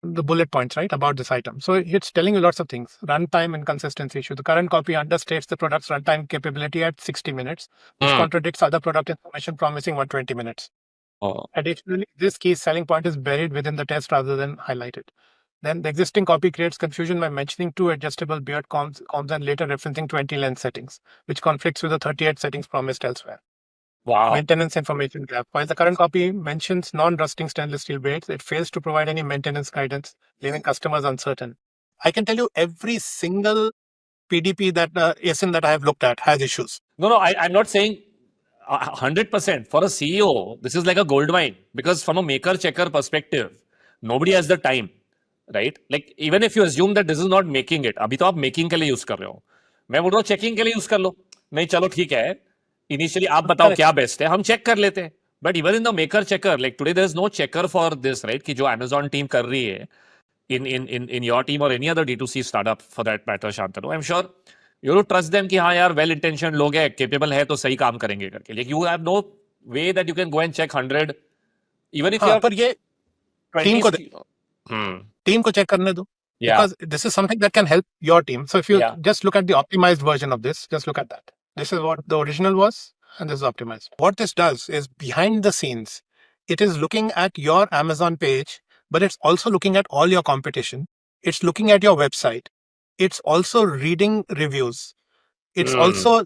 the bullet points, right, about this item. So it's telling you lots of things. Runtime and consistency issue. The current copy understates the product's runtime capability at 60 minutes, which contradicts other product information promising 120 minutes. Additionally, this key selling point is buried within the test rather than highlighted. Then the existing copy creates confusion by mentioning 2 adjustable beard combs and later referencing 20 lens settings, which conflicts with the 38 settings promised elsewhere. wow. Maintenance information gap. While the current copy mentions non-rusting stainless steel blades, it fails to provide any maintenance guidance, leaving customers uncertain. I can tell you every single PDP that ASIN that I have looked at has issues. No, I'm not saying 100%. For a CEO, this is like a gold mine because from a maker-checker perspective, nobody has the time, right? Like even if you assume that this is not making it, अभी तो आप making के लिए use कर रहे हो. मैं बोल रहा हूँ checking के लिए use कर लो. नहीं चलो ठीक है. Initially आप बताओ क्या best है, हम check कर लेते हैं. But even in the maker-checker, like today there is no checker for this, right? कि जो Amazon team कर रही है, in your team or any other D2C startup for that matter, Shantanu, I'm sure you have to trust them कि हाँ यार well intentioned लोग हैं, capable है तो सही काम करेंगे करके. Like you have no way that you can go and check 100 even if you are पर ये team को check करने दो. Because this is something that can help your team. So if you just look at the optimized version of this, just look at that. This is what the original was and this is optimized. What this does is behind the scenes, it is looking at your Amazon page, but it's also looking at all your competition. It's looking at your website. It's also reading reviews. It's also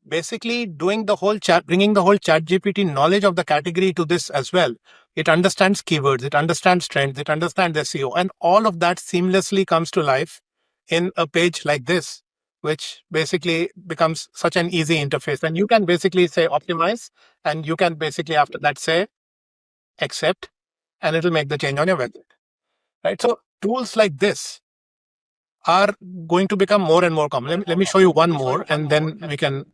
basically doing the whole bringing the whole ChatGPT knowledge of the category to this as well. It understands keywords, it understands trends, it understands SEO, and all of that seamlessly comes to life in a page like this, which basically becomes such an easy interface. And you can basically say optimize, and you can basically after that say accept, and it'll make the change on your website. Right? So tools like this are going to become more and more common. Let me show you one more, and then we can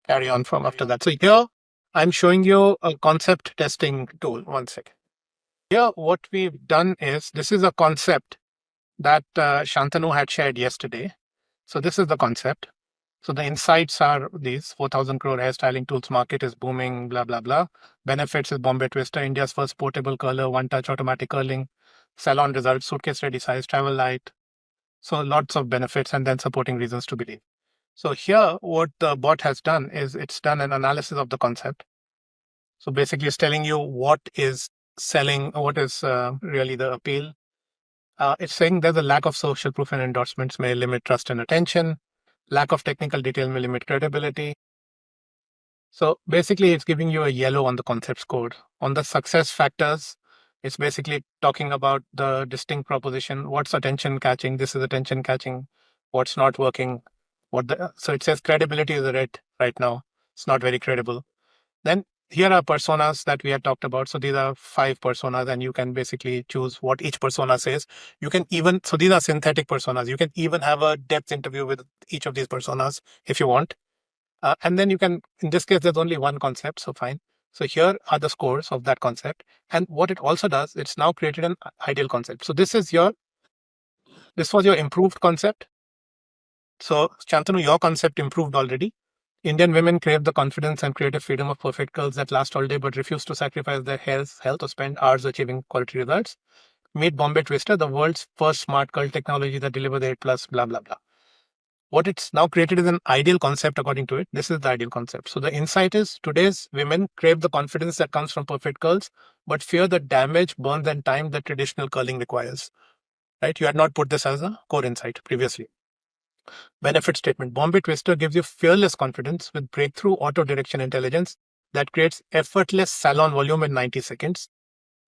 carry on from after that. So here I'm showing you a concept testing tool. One second. Here what we've done is, this is a concept that Shantanu had shared yesterday. So this is the concept. So the insights are these: 4,000 crore hairstyling tools market is booming, blah, blah, blah. Benefits is Bombay Twister, India's first portable curler, one-touch automatic curling, salon results, suitcase ready size, travel light. So lots of benefits and then supporting reasons to believe. So here, what the bot has done is it's done an analysis of the concept. So basically, it's telling you what is selling, what is really the appeal. It's saying there's a lack of social proof and endorsements may limit trust and attention. Lack of technical detail may limit credibility. So basically, it's giving you a yellow on the concept score. On the success factors, it's basically talking about the distinct proposition. What's attention catching? This is attention catching. What's not working? So it says credibility is a red right now. It's not very credible. Then here are personas that we had talked about. So these are 5 personas, and you can basically choose what each persona says. You can even, so these are synthetic personas. You can even have a depth interview with each of these personas if you want. And then you can, in this case, there's only one concept, so fine. So here are the scores of that concept. And what it also does, it's now created an ideal concept. So this was your improved concept. So Shantanu, your concept improved already. Indian women crave the confidence and creative freedom of perfect girls that last all day but refuse to sacrifice their health or spend hours achieving quality results. Meet Bombay Twister, the world's first smart girl technology that delivers the 8+, blah, blah, blah. What it's now created is an ideal concept according to it. This is the ideal concept. So the insight is today's women crave the confidence that comes from perfect curls, but fear the damage, burns, and time that traditional curling requires. Right? You had not put this as a core insight previously. Benefit statement. Bombay Twister gives you fearless confidence with breakthrough auto direction intelligence that creates effortless salon volume in 90 seconds,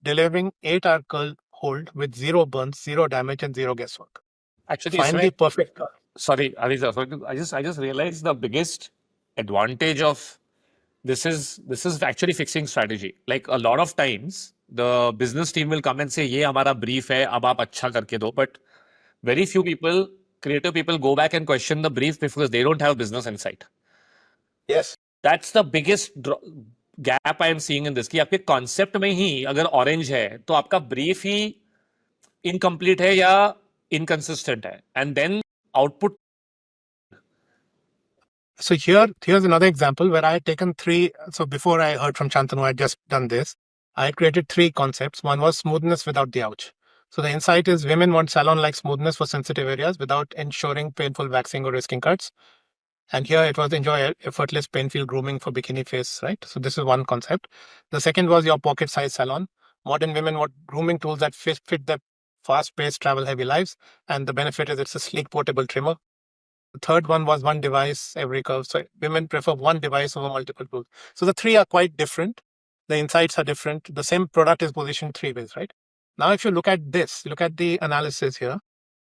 delivering 8-hour curl hold with 0 burns, 0 damage, and 0 guesswork. Actually, Finally, perfect curl. Sorry, Aditya. I just realized the biggest advantage of this is actually fixing strategy. Like a lot of times, the business team will come and say, "ये हमारा brief है, अब आप अच्छा करके दो." But very few people, creative people, go back and question the brief because they don't have business insight. Yes. That's the biggest gap I am seeing in this. कि आपके concept में ही अगर orange है, तो आपका brief ही incomplete है या inconsistent है, and then output. So here's another example where I had taken 3. So before I heard from Shantanu, I had just done this. I had created 3 concepts. One was smoothness without the ouch. So the insight is women want salon-like smoothness for sensitive areas without ensuring painful waxing or risking cuts. And here it was enjoy effortless pain-free grooming for bikini face, right? So this is one concept. The second was your pocket-sized salon. Modern women want grooming tools that fit their fast-paced, travel-heavy lives. And the benefit is it's a sleek portable trimmer. The third one was one device every curve. So women prefer one device over multiple tools. So the 3 are quite different. The insights are different. The same product is positioned 3 ways, right? Now, if you look at this, look at the analysis here.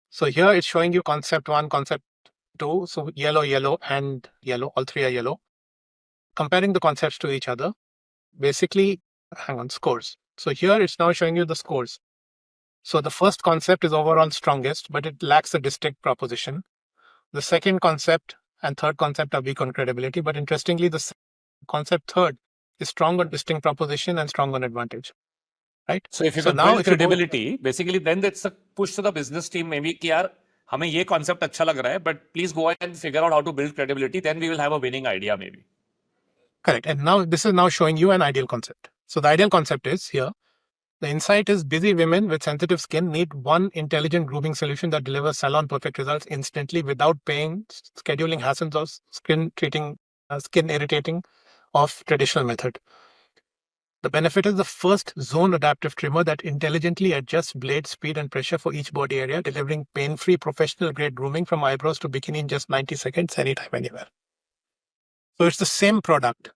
So here it's showing you concept 1, concept 2. So yellow, yellow, and yellow. All 3 are yellow. Comparing the concepts to each other, basically, scores. So here it's now showing you the scores. So the first concept is overall strongest, but it lacks a distinct proposition. The second concept and third concept are weak on credibility, but interestingly, the concept third is strong on distinct proposition and strong on advantage, right? So if you can build credibility, basically then that's a push to the business team maybe कि यार हमें ये concept अच्छा लग रहा है, but please go and figure out how to build credibility. Then we will have a winning idea maybe. Correct. And now this is now showing you an ideal concept. So the ideal concept is here. The insight is busy women with sensitive skin need one intelligent grooming solution that delivers salon perfect results instantly without paying scheduling hassles of skin irritating of traditional method. The benefit is the first zone adaptive trimmer that intelligently adjusts blade speed and pressure for each body area, delivering pain-free professional grade grooming from eyebrows to bikini in just 90 seconds, anytime, anywhere. So it's the same product,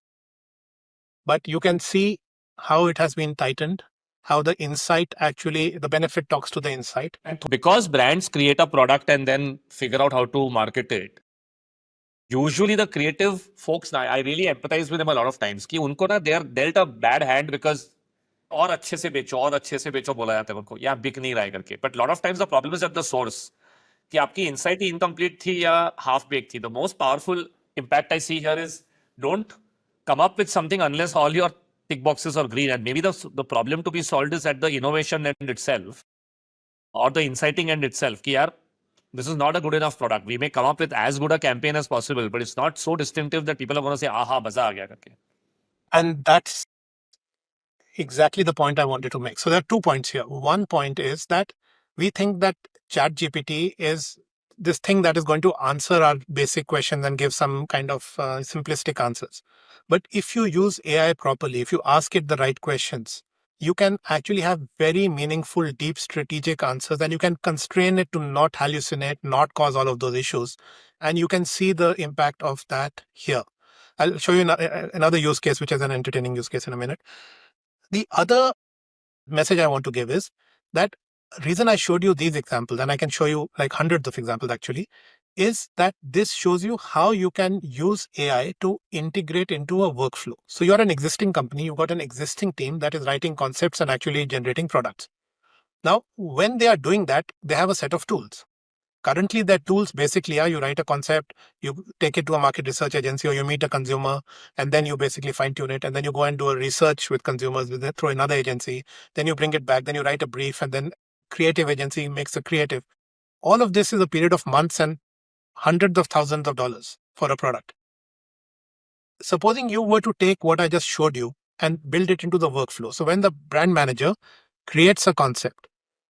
but you can see how it has been tightened, how the insight actually, the benefit talks to the insight. And because brands create a product and then figure out how to market it, usually the creative folks, I really empathize with them a lot of times, कि उनको ना they are dealt a bad hand because और अच्छे से बेचो बोला जाता है उनको, या बिक नहीं रहा है करके. But lot of times the problem is at the source, कि आपकी insight ही incomplete थी या half baked थी. The most powerful impact I see here is don't come up with something unless all your tick boxes are green. And maybe the problem to be solved is at the innovation end itself or the inciting end itself. कि यार this is not a good enough product. We may come up with as good a campaign as possible, but it's not so distinctive that people are going to say, aha, baza aa gaya karke. And that's exactly the point I wanted to make. So there are 2 points here. One point is that we think that ChatGPT is this thing that is going to answer our basic questions and give some kind of simplistic answers. But if you use AI properly, if you ask it the right questions, you can actually have very meaningful, deep strategic answers, and you can constrain it to not hallucinate, not cause all of those issues. And you can see the impact of that here. I'll show you another use case, which is an entertaining use case in a minute. The other message I want to give is that reason I showed you these examples, and I can show you like hundreds of examples actually, is that this shows you how you can use AI to integrate into a workflow. So you're an existing company, you've got an existing team that is writing concepts and actually generating products. Now, when they are doing that, they have a set of tools. Currently, their tools basically are you write a concept, you take it to a market research agency, or you meet a consumer, and then you basically fine tune it, and then you go and do a research with consumers through another agency. Then you bring it back, then you write a brief, and then creative agency makes a creative. All of this is a period of months and hundreds of thousands of dollars for a product. Supposing you were to take what I just showed you and build it into the workflow. So when the brand manager creates a concept,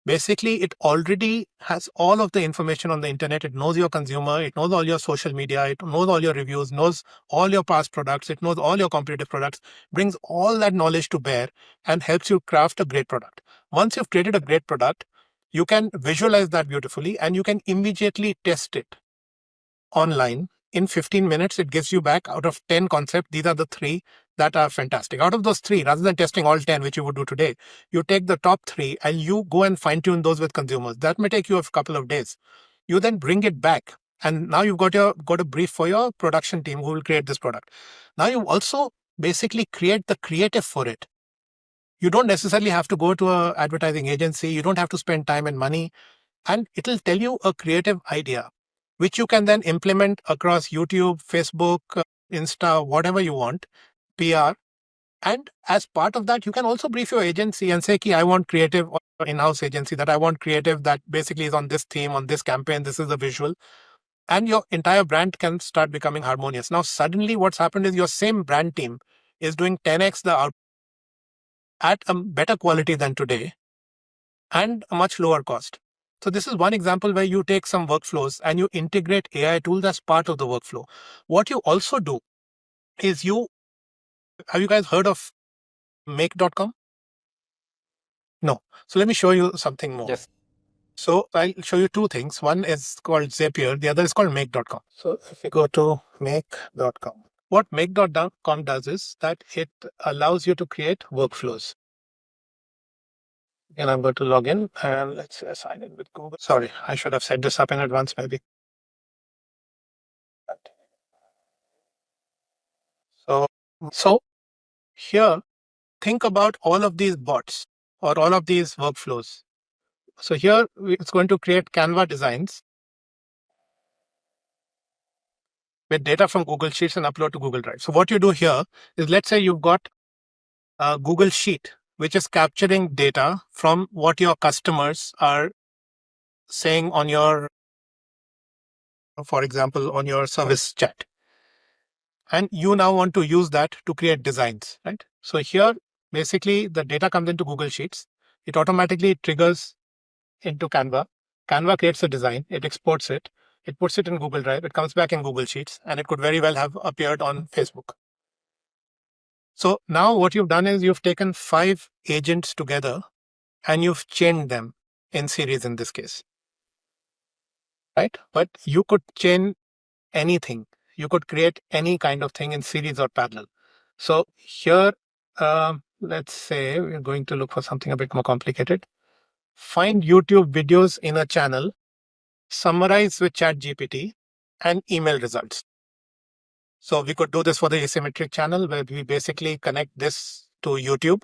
basically, it already has all of the information on the internet. It knows your consumer. It knows all your social media. It knows all your reviews, knows all your past products. It knows all your competitive products, brings all that knowledge to bear and helps you craft a great product. Once you've created a great product, you can visualize that beautifully and you can immediately test it online. In 15 minutes, it gives you back out of 10 concepts. These are the 3 that are fantastic. Out of those 3, rather than testing all 10, which you would do today, you take the top 3 and you go and fine tune those with consumers. That may take you a couple of days. You then bring it back. And now you've got a brief for your production team who will create this product. Now you also basically create the creative for it. You don't necessarily have to go to an advertising agency. You don't have to spend time and money. And it'll tell you a creative idea, which you can then implement across YouTube, Facebook, Insta, whatever you want, PR. And as part of that, you can also brief your agency and say, I want creative, or in-house agency that I want creative that basically is on this theme, on this campaign, this is the visual. And your entire brand can start becoming harmonious. Now, suddenly what's happened is your same brand team is doing 10x the output at a better quality than today and a much lower cost. So this is one example where you take some workflows and you integrate AI tools as part of the workflow. What you also do is have you guys heard of make.com? No. So let me show you something more. Yes. So I'll show you 2 things. One is called Zapier. The other is called make.com. So if you go to make.com, what make.com does is that it allows you to create workflows. And I'm going to log in and let's say sign in with Google. Sorry, I should have set this up in advance maybe. So here, think about all of these bots or all of these workflows. So here it's going to create Canva designs with data from Google Sheets and upload to Google Drive. So what you do here is, let's say you've got a Google Sheet, which is capturing data from what your customers are saying on your, for example, on your service chat. And you now want to use that to create designs, right? So here, basically the data comes into Google Sheets. It automatically triggers into Canva. Canva creates a design. It exports it. It puts it in Google Drive. It comes back in Google Sheets, and it could very well have appeared on Facebook. So now what you've done is you've taken 5 agents together and you've chained them in series in this case, right? But you could chain anything. You could create any kind of thing in series or parallel. So here, let's say we're going to look for something a bit more complicated. Find YouTube videos in a channel, summarize with ChatGPT, and email results. So we could do this for the asymmetric channel where we basically connect this to YouTube.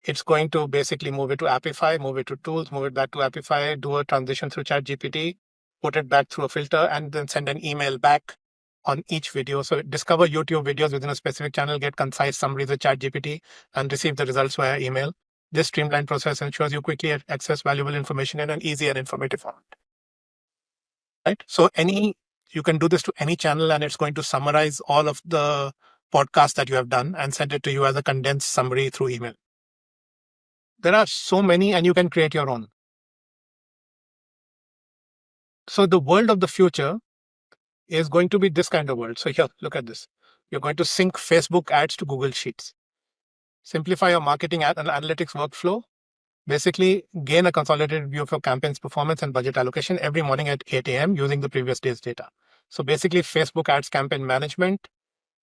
It's going to basically move it to Apify, move it to Tools, move it back to Apify, do a transition through ChatGPT, put it back through a filter, and then send an email back on each video. So discover YouTube videos within a specific channel, get concise summaries with ChatGPT, and receive the results via email. This streamlined process ensures you quickly access valuable information in an easy and informative format. right? So you can do this to any channel and it's going to summarize all of the podcasts that you have done and send it to you as a condensed summary through email. There are so many and you can create your own. So the world of the future is going to be this kind of world. So here, look at this. You're going to sync Facebook ads to Google Sheets. Simplify your marketing and analytics workflow. Basically, gain a consolidated view of your campaign's performance and budget allocation every morning at 8 a.m. using the previous day's data. So basically, Facebook ads campaign management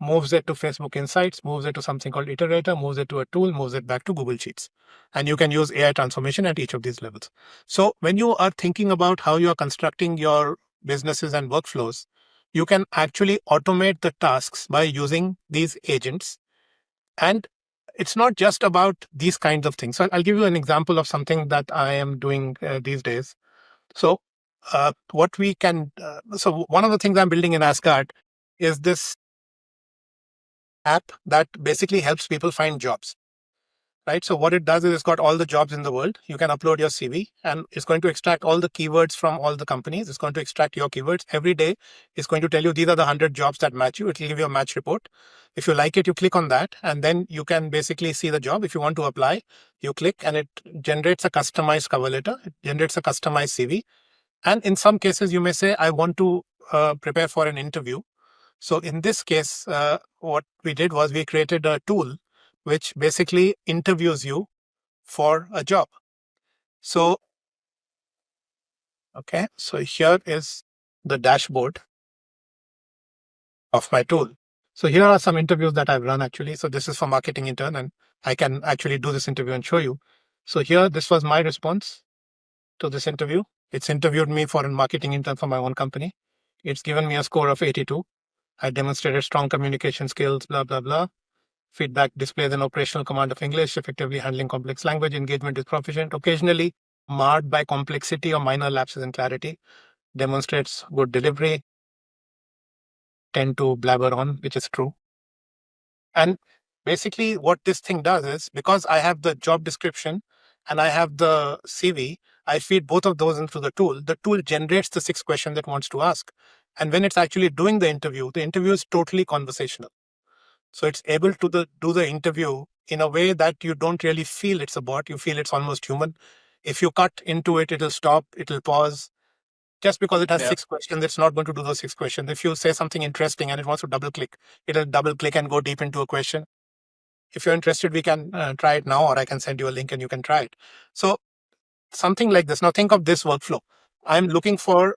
moves it to Facebook Insights, moves it to something called Iterator, moves it to a tool, moves it back to Google Sheets. And you can use AI transformation at each of these levels. So when you are thinking about how you are constructing your businesses and workflows, you can actually automate the tasks by using these agents. And it's not just about these kinds of things. So I'll give you an example of something that I am doing these days. So what we can, so one of the things I'm building in Asgard is this app that basically helps people find jobs, right? So what it does is it's got all the jobs in the world. You can upload your CV and it's going to extract all the keywords from all the companies. It's going to extract your keywords every day. It's going to tell you these are the 100 jobs that match you. It will give you a match report. If you like it, you click on that and then you can basically see the job. If you want to apply, you click and it generates a customized cover letter. It generates a customized CV. And in some cases, you may say, I want to prepare for an interview. So in this case, what we did was we created a tool which basically interviews you for a job. So, okay, so here is the dashboard of my tool. So here are some interviews that I've run actually. So this is for marketing intern and I can actually do this interview and show you. So here, this was my response to this interview. It's interviewed me for a marketing intern for my own company. It's given me a score of 82. I demonstrated strong communication skills, blah, blah, blah. Feedback displays an operational command of English, effectively handling complex language, engagement is proficient, occasionally marred by complexity or minor lapses in clarity, demonstrates good delivery, tend to blabber on, which is true. And basically what this thing does is, because I have the job description and I have the CV, I feed both of those into the tool. The tool generates the 6 questions it wants to ask. And when it's actually doing the interview is totally conversational. So it's able to do the interview in a way that you don't really feel it's a bot. You feel it's almost human. If you cut into it, it'll stop, it'll pause. Just because it has 6 questions, it's not going to do those 6 questions. If you say something interesting and it wants to double click, it'll double click and go deep into a question. If you're interested, we can try it now, or I can send you a link and you can try it. So something like this. Now think of this workflow. I'm looking for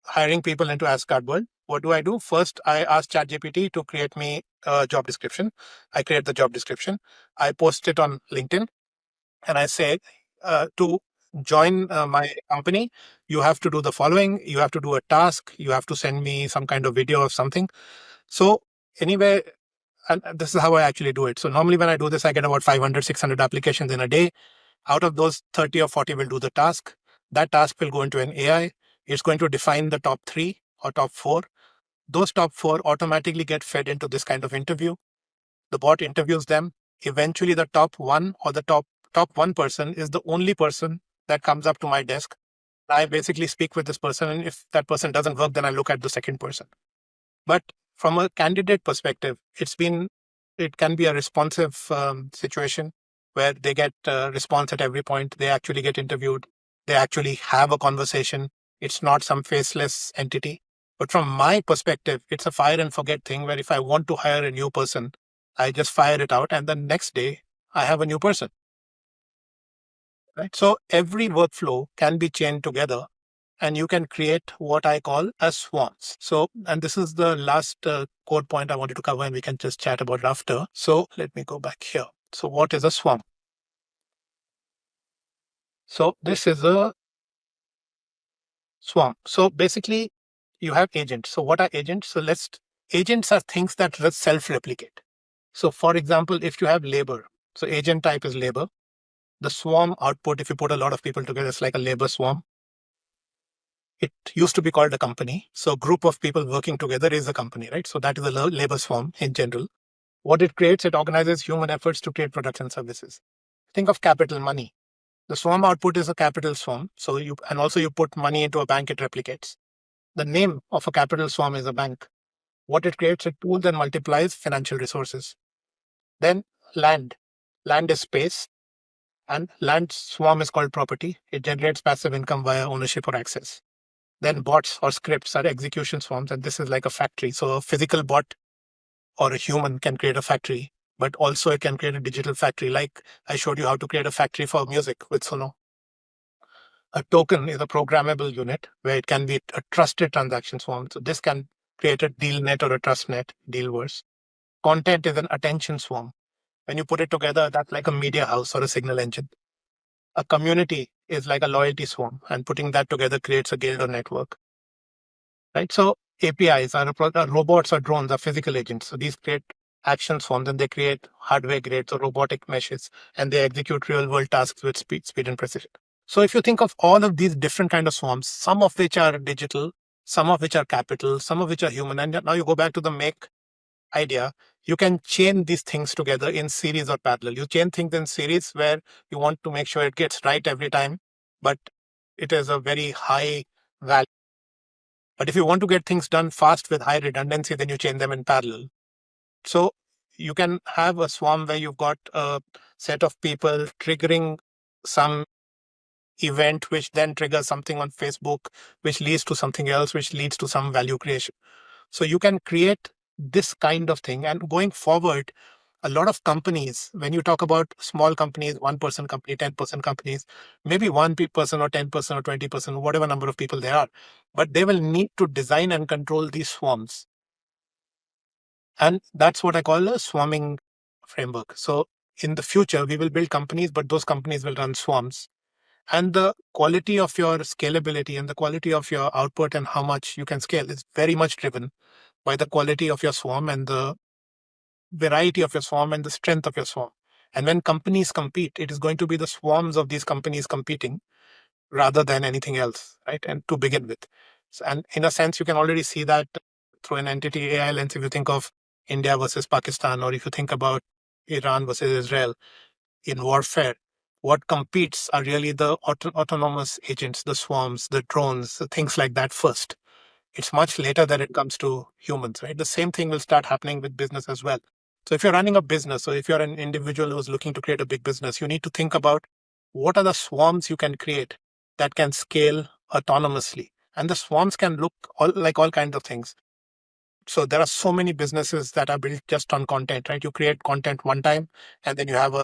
hiring people into Asgard.world. What do? First, I ask ChatGPT to create me a job description. I create the job description. I post it on LinkedIn and I say to join my company, you have to do the following. You have to do a task. You have to send me some kind of video or something. So anyway, and this is how I actually do it. So normally when I do this, I get about 500, 600 applications in a day. Out of those, 30 or 40 will do the task. That task will go into an AI. It's going to define the top 3 or top 4. Those top 4 automatically get fed into this kind of interview. The bot interviews them. Eventually, the top 1 or the top 1 person is the only person that comes up to my desk. I basically speak with this person, and if that person doesn't work, then I look at the second person. But from a candidate perspective, it can be a responsive situation where they get a response at every point. They actually get interviewed. They actually have a conversation. It's not some faceless entity. But from my perspective, it's a fire and forget thing where if I want to hire a new person, I just fire it out and the next day I have a new person. Right? So every workflow can be chained together and you can create what I call as swarms. So, and this is the last code point I wanted to cover and we can just chat about it after. So let me go back here. So what is a swarm? So this is a swarm. So basically you have agents. So what are agents? So agents are things that self-replicate. So for example, if you have labor, so agent type is labor. The swarm output, if you put a lot of people together, it's like a labor swarm. It used to be called a company. So a group of people working together is a company, right? So that is a labor swarm in general. What it creates, it organizes human efforts to create products and services. Think of capital money. The swarm output is a capital swarm. So you put money into a bank, it replicates. The name of a capital swarm is a bank. What it creates, it pools and multiplies financial resources. Then land. Land is space, and land swarm is called property. It generates passive income via ownership or access. Then bots or scripts are execution swarms, and this is like a factory. So a physical bot or a human can create a factory, but also it can create a digital factory. Like I showed you how to create a factory for music with Suno. A token is a programmable unit where it can be a trusted transaction swarm. So this can create a deal net or a trust net, dealverse. Content is an attention swarm. When you put it together, that's like a media house or a signal engine. A community is like a loyalty swarm, and putting that together creates a guild or network. Right? So APIs are robots or drones are physical agents. So these create action swarms, and they create hardware grades or robotic meshes, and they execute real world tasks with speed and precision. So if you think of all of these different kind of swarms, some of which are digital, some of which are capital, some of which are human, and now you go back to the make idea, you can chain these things together in series or parallel. You chain things in series where you want to make sure it gets right every time, but it is a very high value. But if you want to get things done fast with high redundancy, then you chain them in parallel. So you can have a swarm where you've got a set of people triggering some event, which then triggers something on Facebook, which leads to something else, which leads to some value creation. So you can create this kind of thing. And going forward, a lot of companies, when you talk about small companies, 1% company, 10% companies, maybe 1% or 10% or 20%, whatever number of people there are, but they will need to design and control these swarms. And that's what I call a swarming framework. So in the future, we will build companies, but those companies will run swarms. And the quality of your scalability and the quality of your output and how much you can scale is very much driven by the quality of your swarm and the variety of your swarm and the strength of your swarm. And when companies compete, it is going to be the swarms of these companies competing rather than anything else, right? And to begin with. So, and in a sense, you can already see that through an entity AI lens. If you think of India versus Pakistan, or if you think about Iran versus Israel in warfare, what competes are really the autonomous agents, the swarms, the drones, the things like that first. It's much later that it comes to humans, right? The same thing will start happening with business as well. So if you're running a business, or if you're an individual who's looking to create a big business, you need to think about what are the swarms you can create that can scale autonomously. And the swarms can look like all kinds of things. So there are so many businesses that are built just on content, right? You create content one time, and then you have a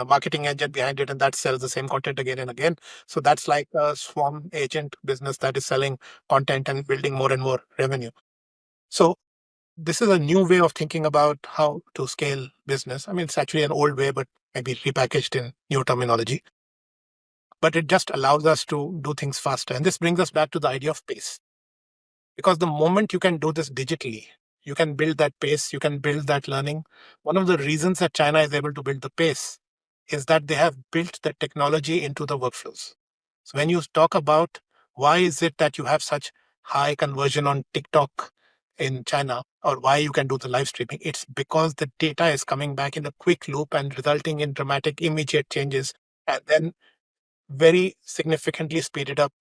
marketing engine behind it, and that sells the same content again and again. So that's like a swarm agent business that is selling content and building more and more revenue. So this is a new way of thinking about how to scale business. I mean, it's actually an old way, but maybe repackaged in new terminology. But it just allows us to do things faster. And this brings us back to the idea of pace. Because the moment you can do this digitally, you can build that pace, you can build that learning. One of the reasons that China is able to build the pace is that they have built the technology into the workflows. So when you talk about why is it that you have such high conversion on TikTok in China, or why you can do the live streaming, it's because the data is coming back in a quick loop and resulting in dramatic immediate changes, and then very significantly speeded up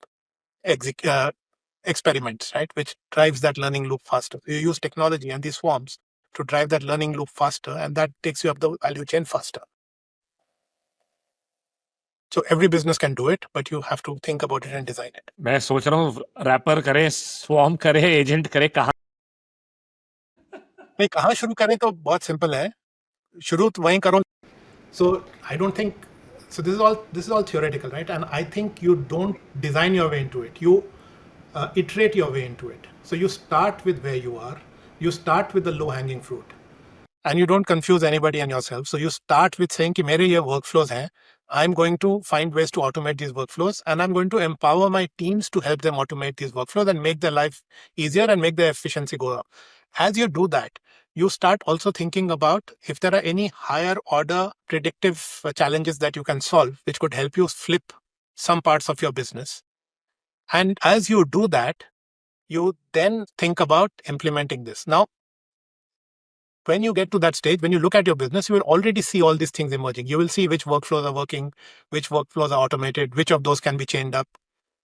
experiments, right? Which drives that learning loop faster. You use technology and these swarms to drive that learning loop faster, and that takes you up the value chain faster. So every business can do it, but you have to think about it and design it. मैं सोच रहा हूँ wrapper करे, swarm करे, agent करे, कहाँ नहीं, कहाँ शुरू करें तो बहुत सिंपल है, शुरू तो वहीं करो. So I don't think so. This is all theoretical, right? And I think you don't design your way into it. You iterate your way into it. So you start with where you are. You start with the low-hanging fruit, and you don't confuse anybody and yourself. So you start with saying कि मेरे ये workflows हैं. I'm going to find ways to automate these workflows, and I'm going to empower my teams to help them automate these workflows and make their life easier and make their efficiency go up. As you do that, you start also thinking about if there are any higher order predictive challenges that you can solve, which could help you flip some parts of your business. And as you do that, you then think about implementing this. Now, when you get to that stage, when you look at your business, you will already see all these things emerging. You will see which workflows are working, which workflows are automated, which of those can be chained up.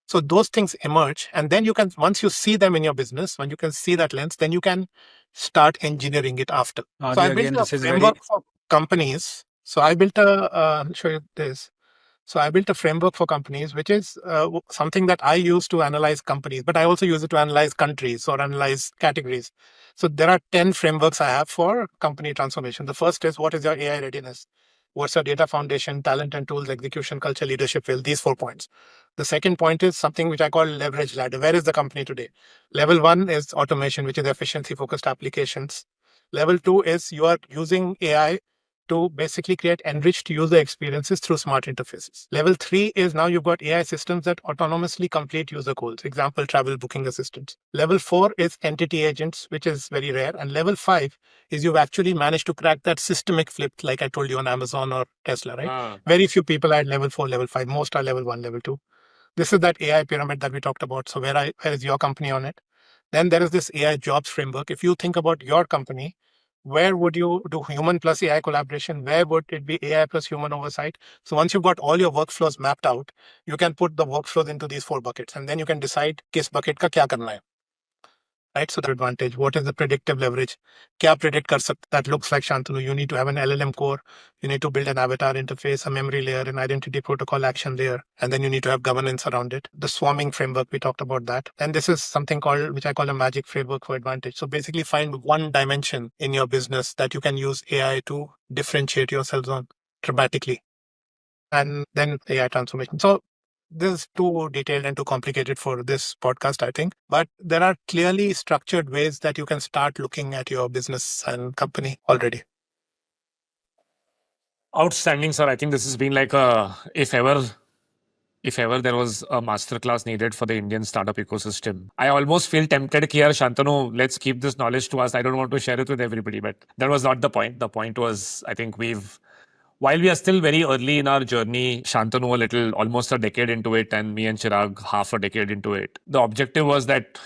So those things emerge, and then you can, once you see them in your business, when you can see that lens, then you can start engineering it after. So I built Again, a this is framework for companies. So I built I'll show you this. So I built a framework for companies, which is something that I use to analyze companies, but I also use it to analyze countries or analyze categories. So there are 10 frameworks I have for company transformation. The first is, what is your AI readiness? What's your data foundation, talent and tools, execution, culture, leadership will, these 4 points. The second point is something which I call leverage ladder. Where is the company today? Level 1 is automation, which is efficiency focused applications. Level 2 is you are using AI to basically create enriched user experiences through smart interfaces. Level 3 is now you've got AI systems that autonomously complete user goals. Example, travel booking assistants. Level 4 is entity agents, which is very rare. And level 5 is you've actually managed to crack that systemic flip, like I told you on Amazon or Tesla, right? Very few people are at level 4, level 5. Most are level 1, level 2. This is that AI pyramid that we talked about. So where is your company on it? Then there is this AI jobs framework. If you think about your company, where would you do human plus AI collaboration? Where would it be AI plus human oversight? So once you've got all your workflows mapped out, you can put the workflows into these 4 buckets, and then you can decide किस bucket का क्या करना है. Right? So the advantage, what is the predictive leverage? क्या predict कर सकता? That looks like Shantanu. You need to have an LLM core. You need to build an avatar interface, a memory layer, an identity protocol action layer, and then you need to have governance around it. The swarming framework, we talked about that. And this is something called, which I call a magic framework for advantage. So basically find one dimension in your business that you can use AI to differentiate yourselves on dramatically. And then AI transformation. So this is too detailed and too complicated for this podcast, I think. But there are clearly structured ways that you can start looking at your business and company already. Outstanding, sir. I think this has been like if ever there was a masterclass needed for the Indian startup ecosystem. I almost feel tempted here, Shantanu, let's keep this knowledge to us. I don't want to share it with everybody, but that was not the point. The point was, I think while we are still very early in our journey, Shantanu a little, almost a decade into it, and me and Chirag half a decade into it. The objective was that,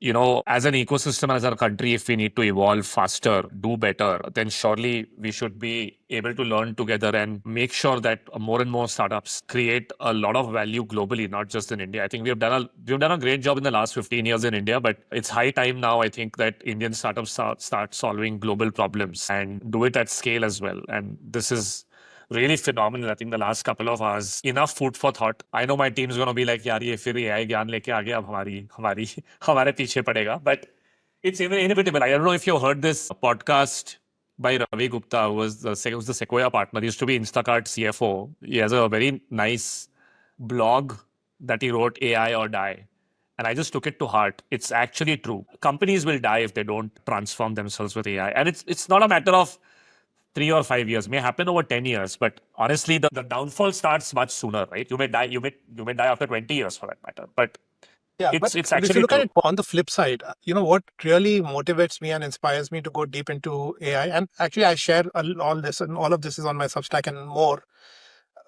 as an ecosystem, as our country, if we need to evolve faster, do better, then surely we should be able to learn together and make sure that more and more startups create a lot of value globally, not just in India. I think we've done a great job in the last 15 years in India, but it's high time now, I think, that Indian startups start solving global problems and do it at scale as well. And this is really phenomenal. I think the last couple of hours, enough food for thought. I know my team's going to be like, यार ये फिर AI ज्ञान लेके आ गया, अब हमारे पीछे पड़ेगा. But it's inevitable. I don't know if you heard this podcast by Ravi Gupta, who was the Sequoia partner. He used to be Instacart CFO. He has a very nice blog that he wrote, AI or Die. And I just took it to heart. It's actually true. Companies will die if they don't transform themselves with AI. And it's not a matter of 3 or 5 years, may happen over 10 years, but honestly, the downfall starts much sooner, right? You may die after 20 years for that matter. But yeah, it's if actually you look true. at it on the flip side, what really motivates me and inspires me to go deep into AI, and actually I share all this, and all of this is on my Substack and more.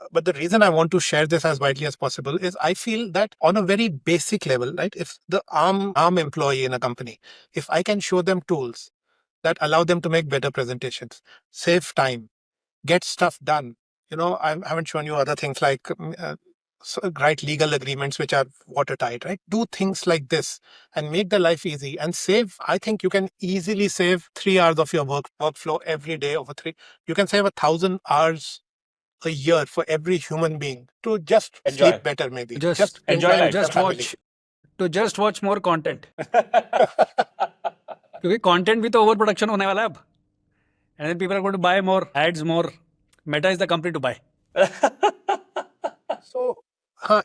But the reason I want to share this as widely as possible is I feel that on a very basic level, right? If the arm employee in a company, if I can show them tools that allow them to make better presentations, save time, get stuff done. I haven't shown you other things like write legal agreements which are watertight, right? Do things like this and make their life easy and save. I think you can easily save 3 hours of your workflow every day over 3. You can save 1,000 hours a year for every human being to just Enjoy. Sleep better, maybe. Just enjoy time life. with just your family. just watch more content. क्योंकि content भी तो overproduction होने वाला है अब. And then people are going to buy more ads, more. Meta is the company to buy. So,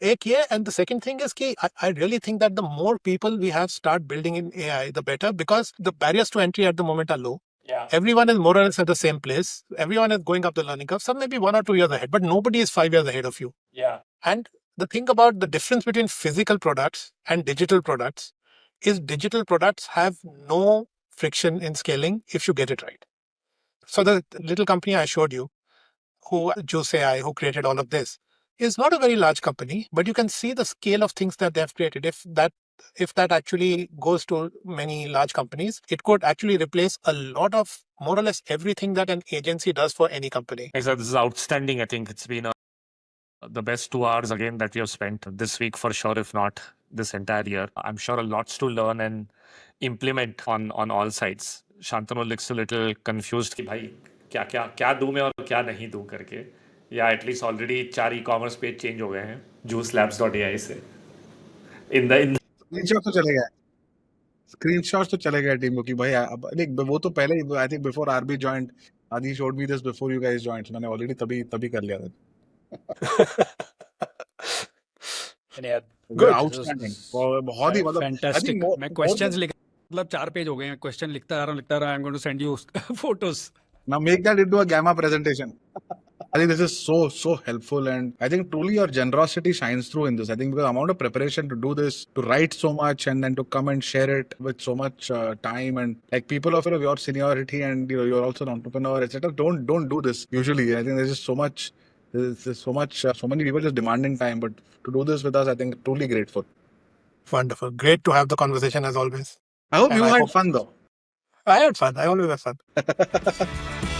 एक ये, and the second thing is कि I really think that the more people we have start building in AI, the better, because the barriers to entry at the moment are low. Yeah. Everyone is more or less at the same place. Everyone is going up the learning curve. Some may be 1 or 2 years ahead, but nobody is 5 years ahead of you. Yeah. And the thing about the difference between physical products and digital products is digital products have no friction in scaling if you get it right. So the little company I showed you, Juice AI, who created all of this, is not a very large company, but you can see the scale of things that they have created. If that actually goes to many large companies, it could actually replace a lot of, more or less everything that an agency does for any company. So this is outstanding. I think it's been a The best 2 hours again that we have spent this week for sure, if not this entire year. I'm sure a lots to learn and implement on all sides. Shantanu looks a little confused कि भाई क्या दूं मैं और क्या नहीं दूं करके. या at least already 4 e-commerce page change हो गए हैं juicelabs.ai से. in the स्क्रीनशॉट तो चले गए, स्क्रीनशॉट्स तो चले गए टीम को कि भाई अब देख, वो तो पहले ही, I think before RB joined, Adi showed me this before you guys joined, मैंने ऑलरेडी तभी कर लिया था. Good. आउटस्टैंडिंग, बहुत ही मतलब आई फैंटास्टिक. थिंक मैं क्वेश्चंस लिख, मतलब 4 पेज हो गए हैं, क्वेश्चन लिखता रहा. I am going to send you photos. now make that into a gamma presentation. I think this is so helpful, and I think truly your generosity shines through in this. I think because the amount of preparation to do this, to write so much, and then to come and share it with so much time, and like people of your seniority, and you're also an entrepreneur, etc. Don't do this usually. I think there's just so much. There's so much. So many people just demanding time, but to do this with us, I think truly grateful. Wonderful. Great to have the conversation as always. I hope And you I had hope- fun though. I had fun. I always have fun.